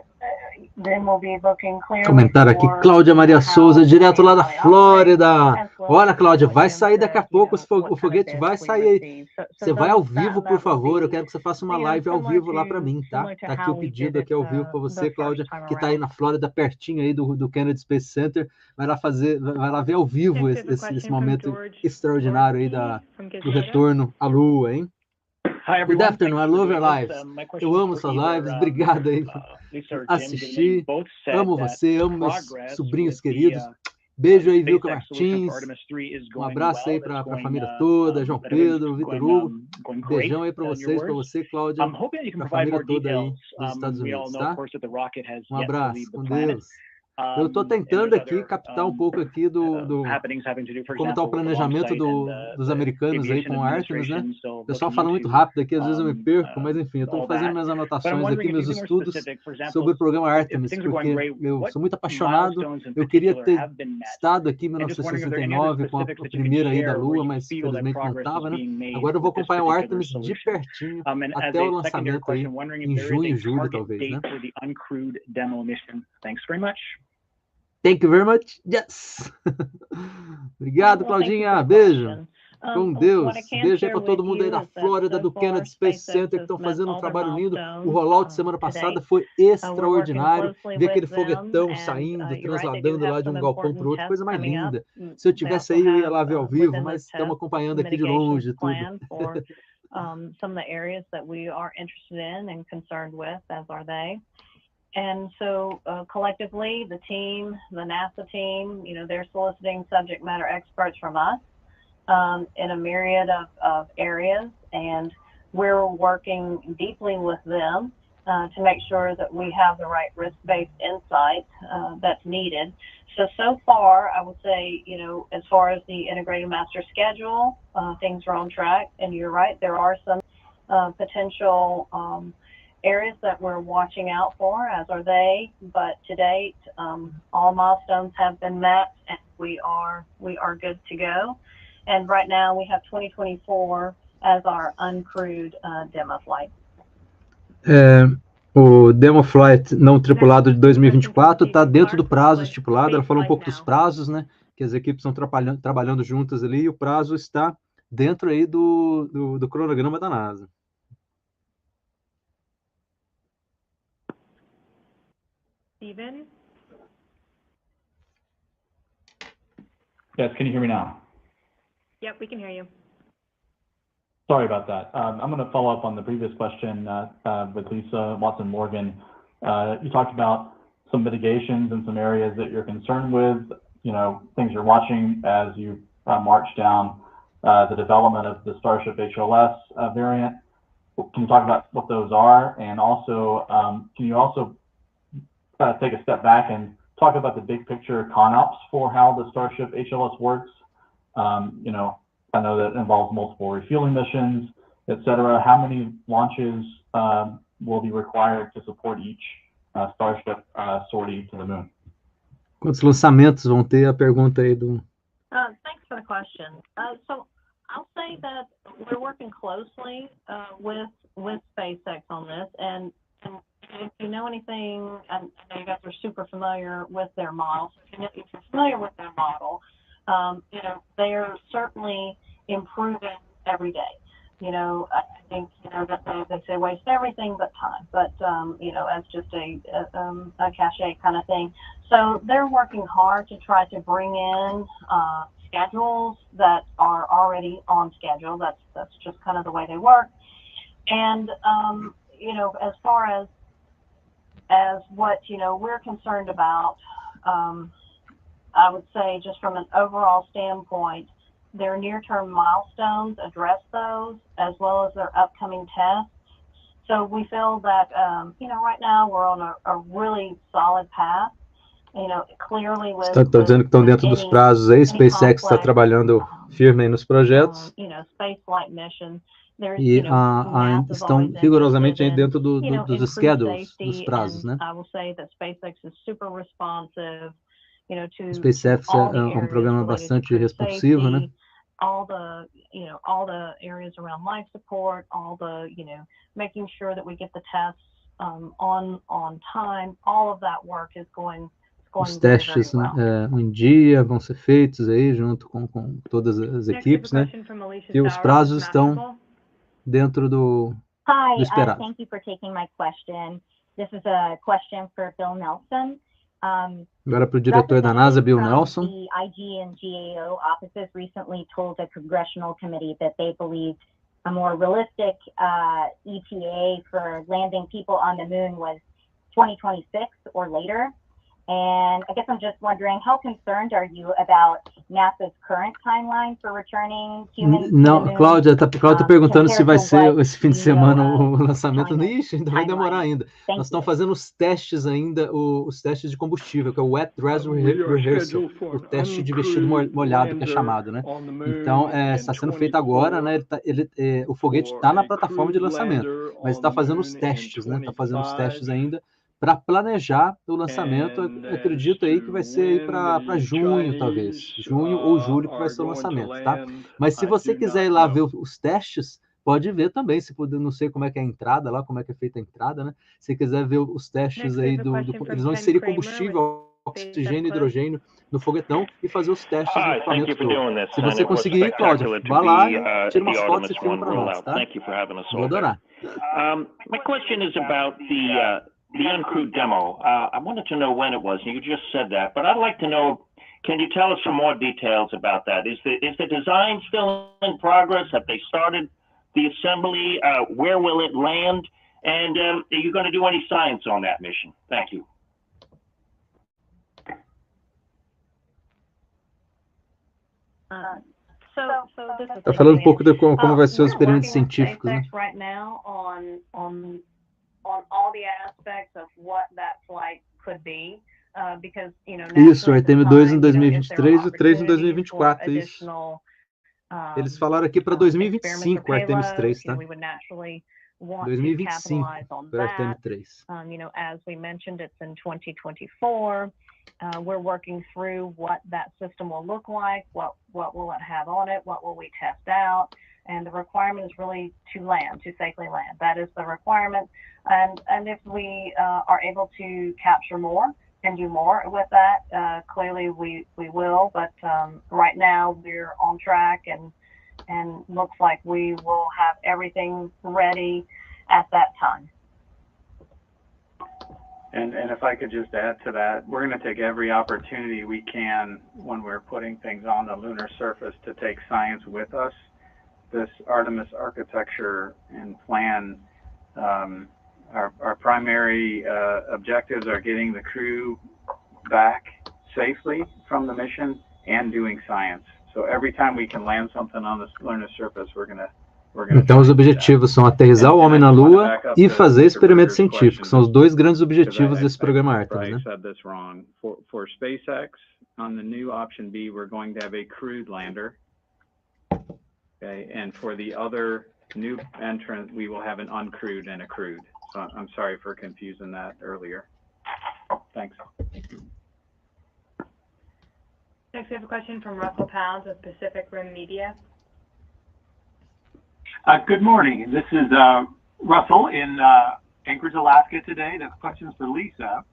then we'll be looking clearly. Comentário aqui, Cláudia Maria Souza, direto lá da Flórida. Olha, Cláudia, vai sair daqui a pouco, o foguete vai sair. Você vai ao vivo, por favor, eu quero que você faça uma live ao vivo lá para mim, tá? Tá aqui o pedido aqui ao vivo para você, Cláudia, que tá aí na Flórida, pertinho aí do Kennedy Space Center. Vai lá ver ao vivo esse momento extraordinário aí do retorno à Lua, hein? Hi, Good everyone. afternoon, I love your lives. Eu amo suas lives, obrigado aí por assistir. Amo você, amo meus sobrinhos queridos. Beijo aí, Vilca Martins. Um abraço aí para a família toda, João Pedro, Vitor Hugo. Beijão aí para vocês, para você, Cláudia, para a família toda aí dos Estados Unidos, tá? Um abraço, com Deus. Eu estou tentando aqui captar um pouco aqui como está o planejamento dos americanos aí com o ARTEMIS, né? O pessoal fala muito rápido aqui, às vezes eu me perco, mas enfim, eu estou fazendo minhas anotações aqui, meus estudos sobre o programa ARTEMIS, porque eu sou muito apaixonado, eu queria ter estado aqui em 1969 com a primeira ida à Lua, mas infelizmente não estava, né? Agora eu vou acompanhar o ARTEMIS de pertinho até o lançamento aí, em junho, julho talvez, né? Thank you very much. Yes. Obrigado, Claudinha. Beijo. Com Deus. Beijo aí para todo mundo aí da Flórida, do Kennedy Space Center, que estão fazendo um trabalho lindo. O rollout semana passada foi extraordinário. Ver aquele foguetão saindo, transladando lá de um galpão para o outro, coisa mais linda. Se eu tivesse aí, eu ia lá ver ao vivo, mas estamos acompanhando aqui de longe tudo. Some of the areas that we are interested in and concerned with, as are they. And so collectively, the team, the NASA team, they're soliciting subject matter experts from us in a myriad of areas, and we're working deeply with them to make sure that we have the right risk-based insight that's needed. So far, I would say, as far as the integrated master schedule, things are on track, and you're right, there are some potential areas that we're watching out for, as are they, but to date, all milestones have been met, and we are good to go. And right now we have 2024 as our uncrewed demo flight. O demo flight não tripulado de 2024 está dentro do prazo estipulado. Ela falou um pouco dos prazos, né? Que as equipes estão trabalhando juntas ali, e o prazo está dentro aí do cronograma da NASA. Steven? Yes, can you hear me now? Yep, we can hear you. Sorry about that. I'm going to follow up on the previous question with Lisa Watson-Morgan. You talked about some mitigations in some areas that you're concerned with, things you're watching as you march down the development of the Starship HLS variant. Can you talk about what those are? And also, can you also take a step back and talk about the big picture ConOps for how the Starship HLS works? I know that involves multiple refueling missions, et cetera. How many launches will be required to support each Starship sortie to the moon? Quantos lançamentos vão ter? A pergunta aí do... Thanks for the question. So I'll say that we're working closely with SpaceX on this, and if you know anything, I know you guys are super familiar with their model. So if you're familiar with their model, they are certainly improving every day. I think, that they say waste everything but time, but, as just a cachet kind of thing. So they're working hard to try to bring in schedules that are already on schedule. That's just kind of the way they work. And, as far as what, we're concerned about, I would say just from an overall standpoint, their near-term milestones address those as well as their upcoming tests. So we feel that, right now we're on a really solid path. Clearly with... Estão dizendo que estão dentro dos prazos aí, SpaceX está trabalhando firme aí nos projetos. Space-like mission. E estão rigorosamente aí dentro dos schedules, dos prazos, né? I will say that SpaceX is super responsive, to SpaceX é programa bastante responsivo, né? All the areas around life support, all the, making sure that we get the tests on time, all of that work is going Os testes em dia vão ser feitos aí junto com todas as equipes, né? E os prazos estão dentro do esperado. Thank you for taking my question. This is a question for Bill Nelson. Agora para o diretor da NASA, Bill Nelson. The IG and GAO offices recently told a congressional committee that they believed a more realistic ETA for landing people on the moon was 2026 or later. And I guess I'm just wondering, how concerned are you about NASA's current timeline for returning humans to the moon? Não, Cláudia está perguntando se vai ser esse fim de semana o lançamento. Ixi, ainda vai demorar ainda. Nós estamos fazendo os testes ainda, os testes de combustível, que é o Wet Dress Rehearsal, o teste de vestido molhado, que é chamado, né? Então, está sendo feito agora, né? O foguete está na plataforma de lançamento, mas está fazendo os testes, né? Está fazendo os testes ainda para planejar o lançamento. Acredito aí que vai ser aí para junho, talvez. Junho ou julho que vai ser o lançamento, tá? Mas se você quiser ir lá ver os testes, pode ver também. Se puder, não sei como é que é a entrada lá, como é que é feita a entrada, né? Se quiser ver os testes aí eles vão inserir combustível, oxigênio e hidrogênio no foguetão e fazer os testes do equipamento todo. Se você conseguir ir, Cláudia, vá lá, tira umas fotos e filma para nós, tá? Vou adorar. My question is about the uncrewed demo. I wanted to know when it was. You just said that, but I'd like to know, can you tell us some more details about that? Is the design still in progress? Have they started the assembly? Where will it land? And are you going to do any science on that mission? Thank you. Está falando um pouco de como vai ser os experimentos científicos, né? Right now on all the aspects of what that flight could be, because, Isso, o Artemis 2 em 2023 e o 3 em 2024, isso. Eles falaram aqui para 2025 o Artemis 3, tá? 2025 para o Artemis 3. As we mentioned, it's in 2024. We're working through what that system will look like, what will it have on it, what will we test out. And the requirement is really to safely land. That is the requirement. And if we are able to capture more and do more with that, clearly we will. But right now we're on track and looks like we will have everything ready at that time. And if I could just add to that, we're going to take every opportunity we can when we're putting things on the lunar surface to take science with us. This Artemis architecture and plan, our primary objectives are getting the crew back safely from the mission and doing science. So every time we can land something on the lunar surface, we're going to Então, os objetivos são aterrissar o homem na Lua e fazer experimentos científicos. São os dois grandes objetivos desse programa Artemis, né? For SpaceX, on the new option B, we're going to have a crewed lander. Okay, and for the other new entrant, we will have an uncrewed and a crewed. So I'm sorry for confusing that earlier. Thanks. Next, we have a question from Russell Pounds of Pacific Rim Media. Good morning. This is Russell in Anchorage, Alaska today. The question's for Lisa.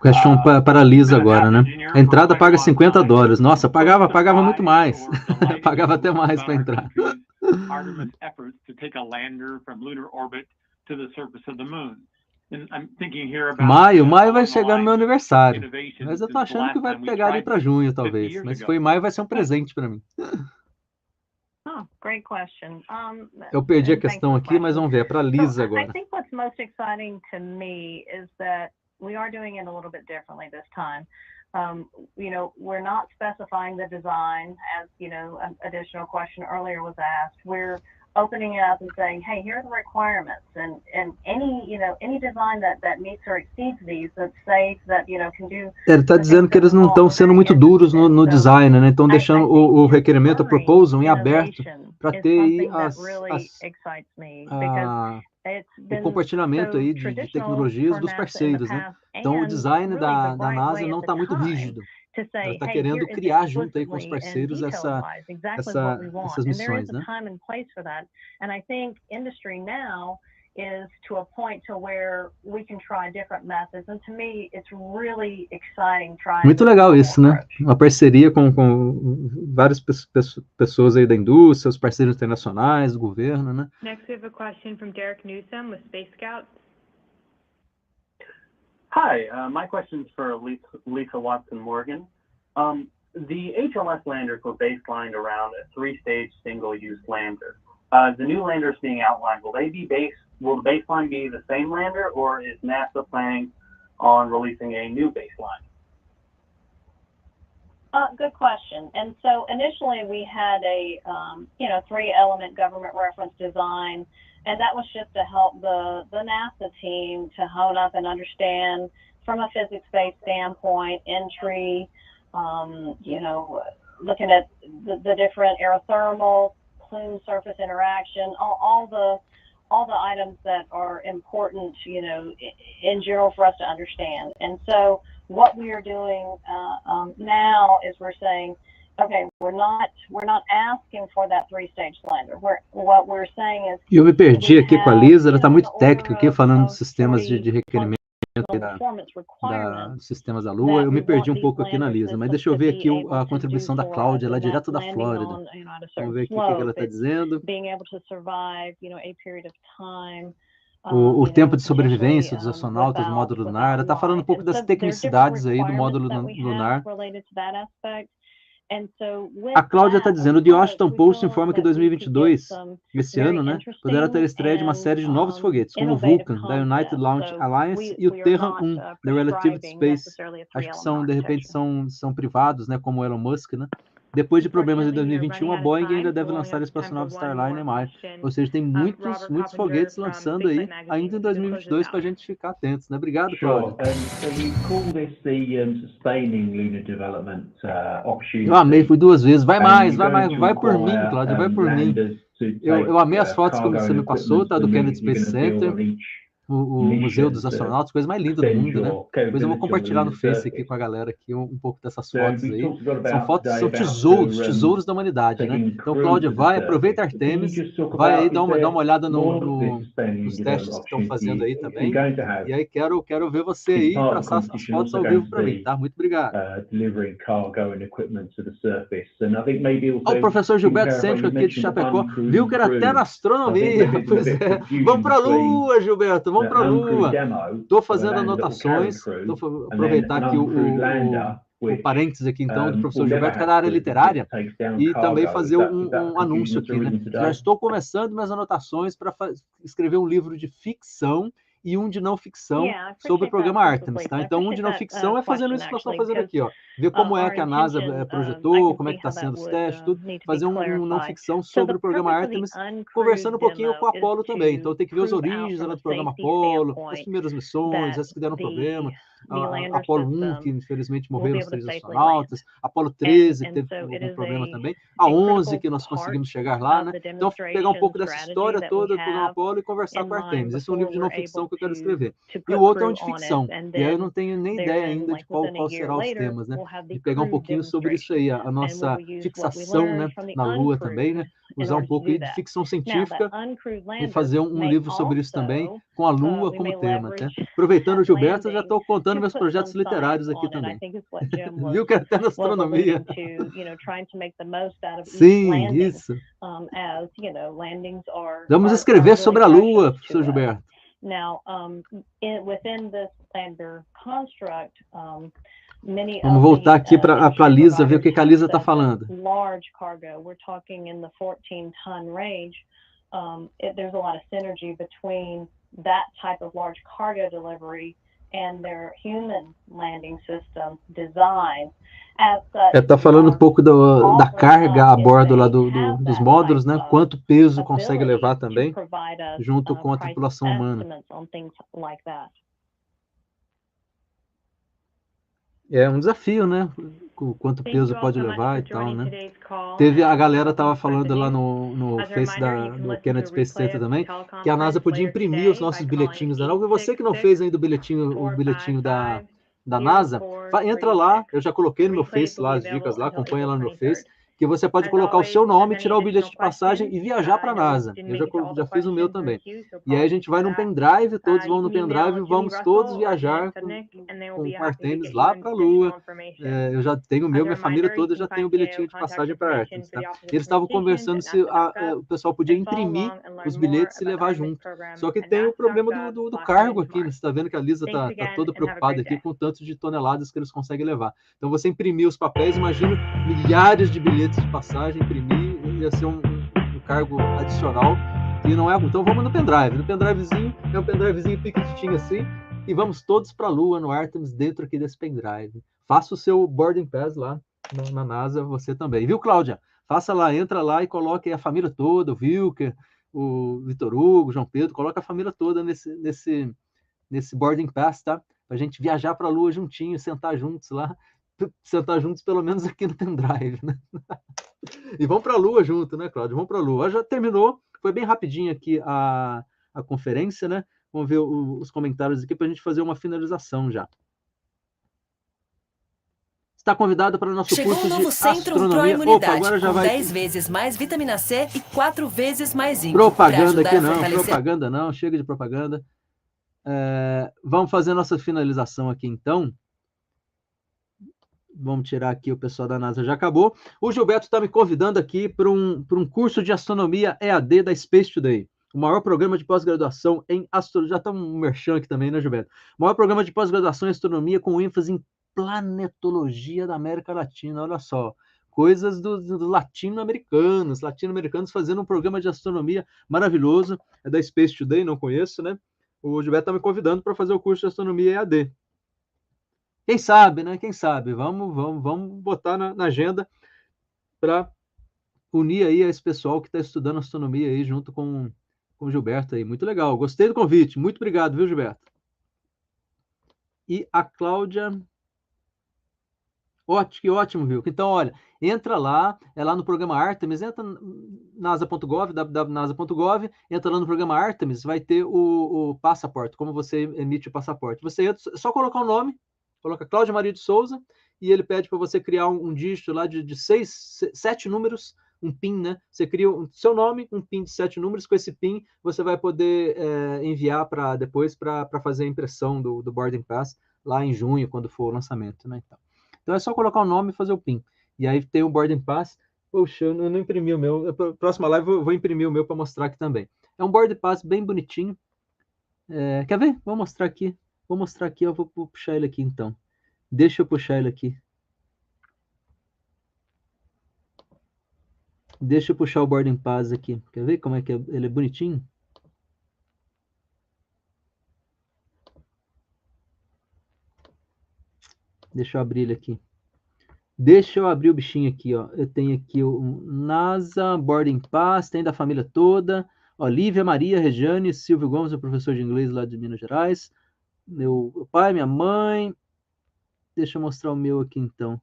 Question para a Lisa agora, né? A entrada paga $50. Nossa, pagava muito mais. Pagava até mais para entrar. Artemis efforts to take a lander from lunar orbit to the surface of the moon. And I'm thinking here about Maio vai chegar no meu aniversário. innovation Mas eu tô since the achando que last vai time we pegar ali tried para this junho, 50 talvez. years Mas se ago. for em maio, vai ser um presente para mim. Oh, great question. Eu perdi a And thanks questão for the aqui, mas question. vamos ver. É para So Lisa I agora. think what's most exciting to me is that we are doing it a little bit differently this time. We're not specifying the design, as an additional question earlier was asked. We're opening it up and saying, hey, here are the requirements, and any design that meets or exceeds these, that's safe, that can do. Ele está dizendo que eles não estão sendo muito duros no design, né? Estão deixando o requerimento, a proposal, em aberto para ter aí o compartilhamento aí de tecnologias dos parceiros, né? Então, o design da NASA não está muito rígido. Ela está querendo criar junto aí com os parceiros essas missões, né? Is to a point to where we can try different methods, and to me it's really exciting trying. Muito legal isso, né? Uma parceria com várias pessoas aí da indústria, os parceiros internacionais, do governo, né? Next we have a question from Derek Newsom with Space Scouts. Hi, my question is for Lisa Watson-Morgan. The HLS landers were baselined around a 3-stage single-use lander. The new landers being outlined, will the baseline be the same lander, or is NASA planning on releasing a new baseline? Good question. And so initially we had a 3-element government reference design, and that was just to help the NASA team to hone up and understand from a physics-based standpoint, entry, looking at the different aerothermal, plume surface interaction, all the items that are important, in general for us to understand. And so what we are doing now is we're saying, okay, we're not asking for that 3-stage lander. What we're saying is. Eu me perdi aqui com a Lisa, ela está muito técnica aqui, falando de sistemas de requerimento dos sistemas da Lua. Eu me perdi um pouco aqui na Lisa, mas deixa eu ver aqui a contribuição da Cláudia, lá direto da Flórida. Vamos ver aqui o que ela está dizendo. O tempo de sobrevivência dos astronautas do módulo lunar. Ela está falando um pouco das tecnicidades aí do módulo lunar. A Cláudia está dizendo, o The Washington Post informa que 2022, esse ano, né, poderá ter estreia de uma série de novos foguetes, como o Vulcan, da United Launch Alliance, e o Terra 1, da Relativity Space. Acho que de repente, são privados, né, como o Elon Musk, né? Depois de problemas em 2021, a Boeing ainda deve lançar a espaçonave Starliner em maio. Ou seja, tem muitos foguetes lançando aí, ainda em 2022, para a gente ficar atentos, né? Obrigado, Cláudio. Eu amei, fui 2 vezes. Vai mais, vai por mim, Cláudio, vai por mim. Eu amei as fotos que você me passou, tá? Do Kennedy Space Center. O Museu dos Astronautas, coisa mais linda do mundo, né? Depois eu vou compartilhar no Face aqui com a galera aqui um pouco dessas fotos aí. São tesouros da humanidade, né? Então, Cláudia, aproveita a Artemis, vai aí dar uma olhada nos testes que estão fazendo aí também. E aí quero ver você aí passar as fotos ao vivo para mim, tá? Muito obrigado. O professor Gilberto Sêntico aqui de Chapecó viu que era até na astronomia. Pois é. Vamos para a Lua, Gilberto, vamos para a Lua. Estou fazendo anotações, vou aproveitar aqui o parênteses aqui, então, do professor Gilberto, que é da área literária, e também fazer um anúncio aqui, né? Já estou começando minhas anotações para escrever um livro de ficção e um de não ficção sobre o programa Artemis, tá? Então, um de não ficção é fazendo isso que nós estamos fazendo aqui, ó. Ver como é que a NASA projetou, como é que está sendo os testes, tudo. Fazer um não ficção sobre o programa Artemis, conversando um pouquinho com o Apollo também. Então, tem que ver as origens do programa Apollo, as primeiras missões, as que deram problema. Apollo 1, que infelizmente morreram os 3 astronautas. Apollo 13, que teve algum problema também. A 11, que nós conseguimos chegar lá, né? Então, pegar um pouco dessa história toda do programa Apollo e conversar com a Artemis. Esse é um livro de não ficção que que eu quero escrever. to E put o outro é um crew de on it, ficção. and E aí eu não then tenho nem there ideia then ainda de like within a qual year será os later temas, né? we'll have the De pegar um crewed pouquinho sobre isso aí, a demonstration, and we nossa will use what we fixação, learned né, from the na Lua também, né? uncrewed in Usar um order to pouco do aí de that. ficção Now, that científica uncrewed e lander fazer um may livro sobre isso também, also, com a Lua we como may tema, né? leverage Aproveitando o that Gilberto, eu já landing estou contando to meus put projetos some science literários aqui on it. I também. think is what Jim Viu que até na was astronomia. alluding to, you know, trying to make the most out of each Sim, landing, isso. as, you know, landings Vamos are escrever really sobre a precious Lua, to professor us. Gilberto. Now, within this lander construct, many Vamos of voltar aqui para a industry Lisa, ver o providers que a have Lisa está said that falando. large cargo, we're talking in the 14-ton range, there's a lot of synergy between that type of large cargo delivery and their human landing system design. As such, Está falando um pouco da carga a bordo lá dos módulos, né? Quanto peso consegue levar também, provide us junto com a price tripulação humana. estimates on things like that. É um desafio, né? Quanto Thank peso you all pode so much levar for e tal, joining né? today's call. Teve a and galera welcome tava to falando lá News. no As a Face reminder, you can do listen to Kennedy a Space replay Center of this também, que a NASA teleconference podia later imprimir os today by nossos calling bilhetinhos da NASA. Você que não fez ainda o bilhetinho da NASA, entra lá, eu já coloquei no meu Face lá as dicas lá, acompanha lá no meu Face, que você pode colocar o seu nome, tirar o bilhete de passagem e viajar para a NASA. Eu já fiz o meu também. E aí a gente vai num pendrive, todos vão no pendrive, vamos todos viajar com Artemis lá para a Lua. Eu já tenho o meu, minha família toda já tem o bilhetinho de passagem para Artemis, tá? Eles estavam conversando se o pessoal podia imprimir os bilhetes e levar junto. Só que tem o problema do cargo aqui, né? Você está vendo que a Lisa está toda preocupada aqui com o tanto de toneladas que eles conseguem levar. Então, você imprimir os papéis, imagina milhares de bilhetes de passagem, imprimir, ia ser um cargo adicional, e não é. Então, vamos no pendrive. No pendrivezinho, é um pendrivezinho pequitinho assim, e vamos todos para a Lua, no Artemis, dentro aqui desse pendrive. Faça o seu boarding pass lá na NASA, você também. Viu, Cláudia? Faça lá, entra lá e coloque a família toda, o Wilker, o Vitor Hugo, o João Pedro, coloca a família toda nesse boarding pass, tá? Pra gente viajar para a Lua juntinho, sentar juntos lá, sentar juntos pelo menos aqui no pendrive, né? E vamos para a Lua junto, né, Cláudio? Vamos para a Lua. Já terminou, foi bem rapidinho aqui a conferência, né? Vamos ver os comentários aqui para a gente fazer uma finalização já. Está convidado para o nosso Chegou curso o novo de Centrum astronomia. Pro-Imunidade, Opa, agora já com vai 10 vezes mais vitamina C e 4 vezes mais zinco. Propaganda aqui não, fortalecer... propaganda não, chega de propaganda. Vamos fazer a nossa finalização aqui, então. Vamos tirar aqui, o pessoal da NASA já acabou. O Gilberto está me convidando aqui para um curso de astronomia EAD da Space Today. O maior programa de pós-graduação em astronomia. Já está um merchan aqui também, né, Gilberto? O maior programa de pós-graduação em astronomia com ênfase em planetologia da América Latina. Olha só, coisas dos latino-americanos fazendo um programa de astronomia maravilhoso. É da Space Today, não conheço, né? O Gilberto está me convidando para fazer o curso de astronomia EAD. Quem sabe, né? Quem sabe? Vamos botar na agenda para unir aí esse pessoal que está estudando astronomia aí junto com o Gilberto aí. Muito legal. Gostei do convite. Muito obrigado, viu, Gilberto? E a Cláudia... Ótimo, viu? Então, olha, entra lá, é lá no programa Artemis, entra nasa.gov, www.nasa.gov, entra lá no programa Artemis, vai ter o passaporte, como você emite o passaporte. Você entra, só colocar o nome, coloca Cláudia Maria de Souza, e ele pede para você criar um dígito lá de 7 números, um PIN, né? Você cria o seu nome, um PIN de 7 números, com esse PIN você vai poder enviar depois para fazer a impressão do boarding pass lá em junho, quando for o lançamento, né? Então é só colocar o nome e fazer o PIN. E aí tem o boarding pass. Poxa, eu não imprimi o meu. Próxima live eu vou imprimir o meu para mostrar aqui também. É um boarding pass bem bonitinho. Quer ver? Vou mostrar aqui. Eu vou puxar ele aqui então. Deixa eu puxar ele aqui. Deixa eu puxar o boarding pass aqui. Quer ver como é que ele é bonitinho? Deixa eu abrir ele aqui. Deixa eu abrir o bichinho aqui, ó. Eu tenho aqui o NASA, Boarding Pass, tem da família toda. Olivia, Maria, Regiane, Silvio Gomes, o professor de inglês lá de Minas Gerais. Meu pai, minha mãe. Deixa eu mostrar o meu aqui, então.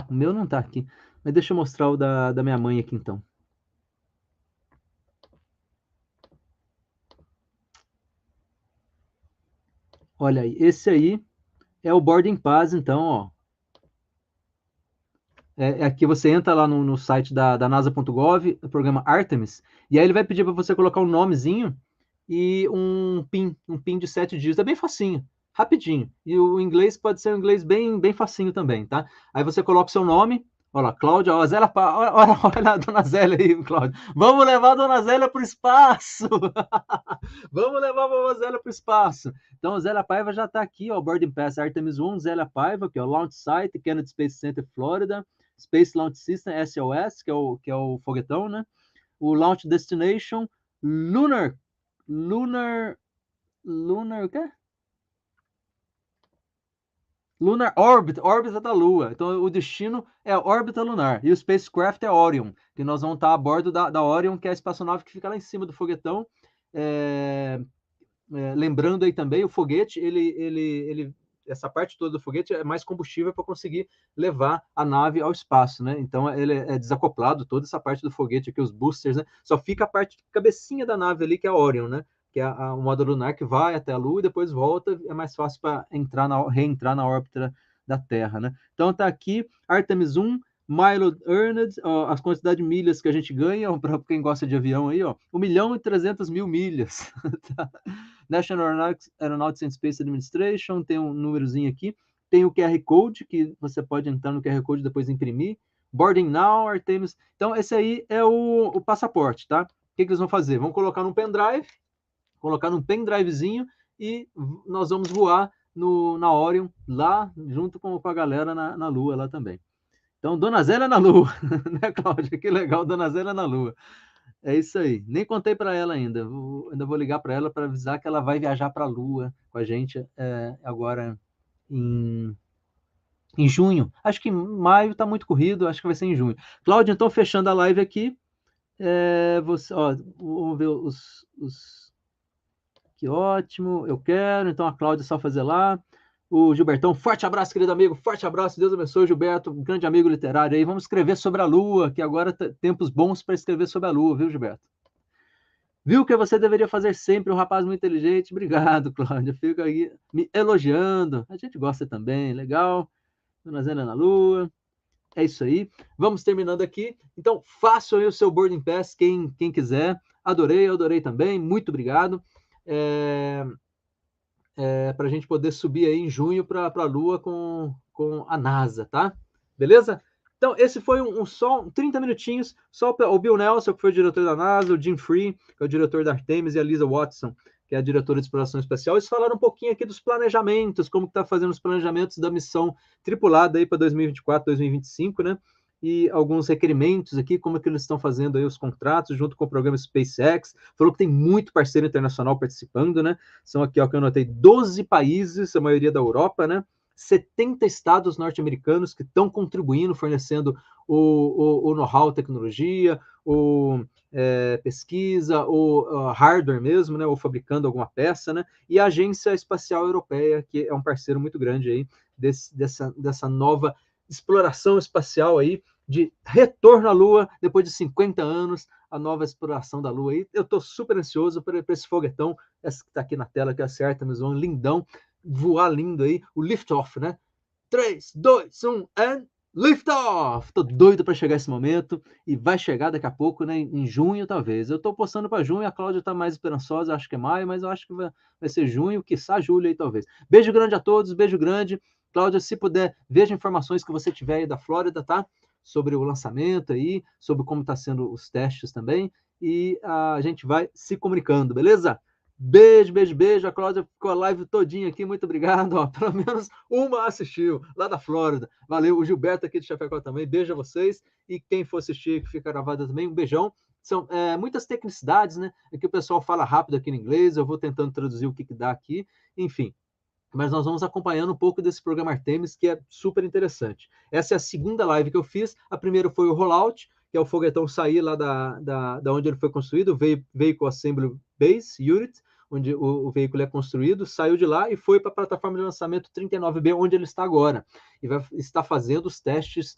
O meu não tá aqui. Mas deixa eu mostrar o da minha mãe aqui, então. Olha aí, esse aí é o boarding pass, então, ó. Aqui você entra lá no site da nasa.gov, o programa ARTEMIS, e aí ele vai pedir para você colocar um nomezinho e um PIN de 7 dígitos. É bem facinho, rapidinho. E o inglês pode ser um inglês bem facinho também, tá? Aí você coloca o seu nome. Olha lá, Cláudia, olha a dona Zélia aí, Cláudia. Vamos levar a dona Zélia para o espaço! Vamos levar a dona Zélia para o espaço! Então, Zélia Paiva já está aqui, ó, Boarding Pass Artemis 1, Zélia Paiva, que é o Launch Site, Kennedy Space Center, Florida, Space Launch System, SLS, que é o foguetão, né? O Launch Destination, Lunar, o quê? Lunar Orbit, órbita da Lua. Então, o destino é a órbita lunar. E o spacecraft é Orion, que nós vamos estar a bordo da Orion, que é a espaçonave que fica lá em cima do foguetão. Lembrando aí também, o foguete, essa parte toda do foguete é mais combustível para conseguir levar a nave ao espaço, né? Então, ele é desacoplado, toda essa parte do foguete aqui, os boosters, né? Só fica a parte, cabecinha da nave ali, que é a Orion, né? Que é o módulo lunar que vai até a Lua e depois volta, é mais fácil para reentrar na órbita da Terra, né? Então tá aqui, Artemis 1, Mile Earned, ó, as quantidades de milhas que a gente ganha, para quem gosta de avião aí, ó, 1.300.000 milhas. National Aeronautics and Space Administration, tem um númerozinho aqui, tem o QR Code, que você pode entrar no QR Code e depois imprimir, Boarding Now, Artemis, então esse aí é o passaporte, tá? O que eles vão fazer? Vão colocar num pendrive, pendrivezinho e nós vamos voar na Orion, lá junto com a galera na Lua lá também. Então, Dona Zélia na Lua, né, Cláudia? Que legal, Dona Zélia na Lua. É isso aí. Nem contei para ela ainda. Ainda vou ligar para ela para avisar que ela vai viajar para a Lua com a gente agora em junho. Acho que em maio está muito corrido, acho que vai ser em junho. Cláudia, então, fechando a live aqui. Vamos ver os que ótimo, eu quero. Então a Cláudia só fazer lá. O Gilbertão, forte abraço, querido amigo, forte abraço, Deus abençoe, Gilberto, um grande amigo literário aí. Vamos escrever sobre a Lua, que agora tempos bons para escrever sobre a Lua, viu, Gilberto? Viu que você deveria fazer sempre, um rapaz muito inteligente. Obrigado, Cláudia. Fica aí me elogiando. A gente gosta também, legal. Dona Zélia na Lua. É isso aí. Vamos terminando aqui. Então, façam aí o seu boarding pass, quem quiser. Adorei também. Muito obrigado. Para a gente poder subir aí em junho para a Lua com a NASA, tá? Beleza? Então, esse foi só 30 minutinhos, só o Bill Nelson, que foi o diretor da NASA, o Jim Free, que é o diretor da Artemis, e a Lisa Watson, que é a diretora de exploração espacial. Eles falaram um pouquinho aqui dos planejamentos, como que está fazendo os planejamentos da missão tripulada aí para 2024, 2025, né? E alguns requerimentos aqui, como é que eles estão fazendo aí os contratos junto com o programa SpaceX. Falou que tem muito parceiro internacional participando, né? São aqui, ó, que eu anotei, 12 países, a maioria da Europa, né? 70 estados norte-americanos que estão contribuindo, fornecendo o know-how, tecnologia, pesquisa, o hardware mesmo, né? Ou fabricando alguma peça, né? E a Agência Espacial Europeia, que é um parceiro muito grande aí dessa nova exploração espacial aí, de retorno à Lua, depois de 50 anos, a nova exploração da Lua aí. Eu estou super ansioso para esse foguetão, esse que está aqui na tela, que é a Artemis 1, lindão, voar lindo aí, o lift-off, né? 3, 2, 1, and lift-off! Tô doido para chegar esse momento, e vai chegar daqui a pouco, né? Em junho, talvez. Eu tô postando para junho, a Cláudia tá mais esperançosa, acho que é maio, mas eu acho que vai ser junho, quiçá julho aí, talvez. Beijo grande a todos, beijo grande. Cláudia, se puder, veja informações que você tiver aí da Flórida, tá? Sobre o lançamento aí, sobre como tá sendo os testes também, e a gente vai se comunicando, beleza? Beijo, beijo, beijo. A Cláudia ficou a live todinha aqui, muito obrigado. Ó, pelo menos uma assistiu, lá da Flórida. Valeu, o Gilberto aqui de Chapecó também. Beijo a vocês. E quem for assistir, que fica gravado também, um beijão. São muitas tecnicidades, né? Aqui o pessoal fala rápido aqui em inglês, eu vou tentando traduzir o que dá aqui. Enfim, mas nós vamos acompanhando um pouco desse programa Artemis, que é super interessante. Essa é a segunda live que eu fiz. A primeira foi o rollout, que é o foguetão sair lá da onde ele foi construído, o Vehicle Assembly Base Unit, onde o veículo é construído, saiu de lá e foi para a plataforma de lançamento 39B, onde ele está agora, e vai estar fazendo os testes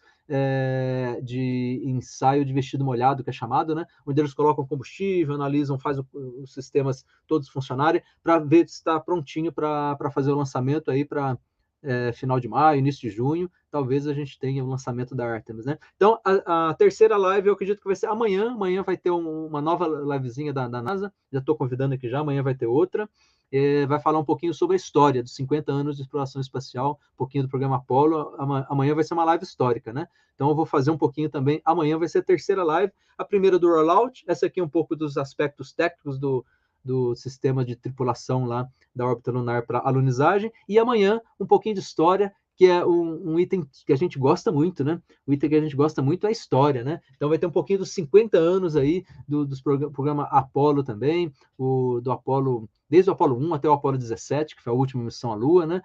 de ensaio de vestido molhado, que é chamado, né? Onde eles colocam combustível, analisam, fazem os sistemas todos funcionarem, para ver se está prontinho para fazer o lançamento aí para final de maio, início de junho, talvez a gente tenha o lançamento da Artemis, né? Então, a terceira live eu acredito que vai ser amanhã. Amanhã vai ter uma nova livezinha da NASA, já estou convidando aqui já, amanhã vai ter outra. Vai falar um pouquinho sobre a história dos 50 anos de exploração espacial, um pouquinho do programa Apollo. Amanhã vai ser uma live histórica, né? Então eu vou fazer um pouquinho também. Amanhã vai ser a terceira live, a primeira do rollout, essa aqui é um pouco dos aspectos técnicos do sistema de tripulação lá da órbita lunar para alunizagem, e amanhã um pouquinho de história, que é um item que a gente gosta muito, né? O item que a gente gosta muito é a história, né? Então vai ter um pouquinho dos 50 anos aí dos programa Apollo também, do Apollo, desde o Apollo 1 até o Apollo 17, que foi a última missão à Lua, né?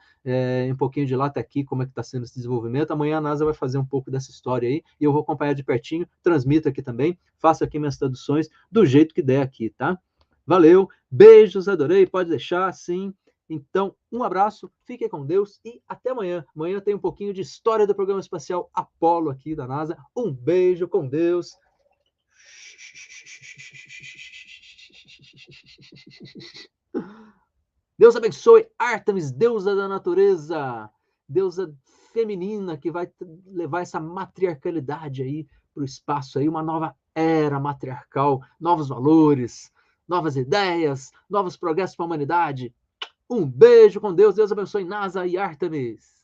Um pouquinho de lá até aqui, como é que está sendo esse desenvolvimento. Amanhã a NASA vai fazer um pouco dessa história aí, e eu vou acompanhar de pertinho, transmito aqui também, faço aqui minhas traduções do jeito que der aqui, tá? Valeu, beijos, adorei, pode deixar, sim. Então, um abraço, fiquem com Deus e até amanhã. Amanhã tem um pouquinho de história do programa espacial Apollo aqui da NASA. Um beijo, com Deus. Deus abençoe Artemis, deusa da natureza, deusa feminina que vai levar essa matriarcalidade aí para o espaço, aí uma nova era matriarcal, novos valores, novas ideias, novos progressos para a humanidade. Um beijo com Deus, Deus abençoe NASA e Artemis.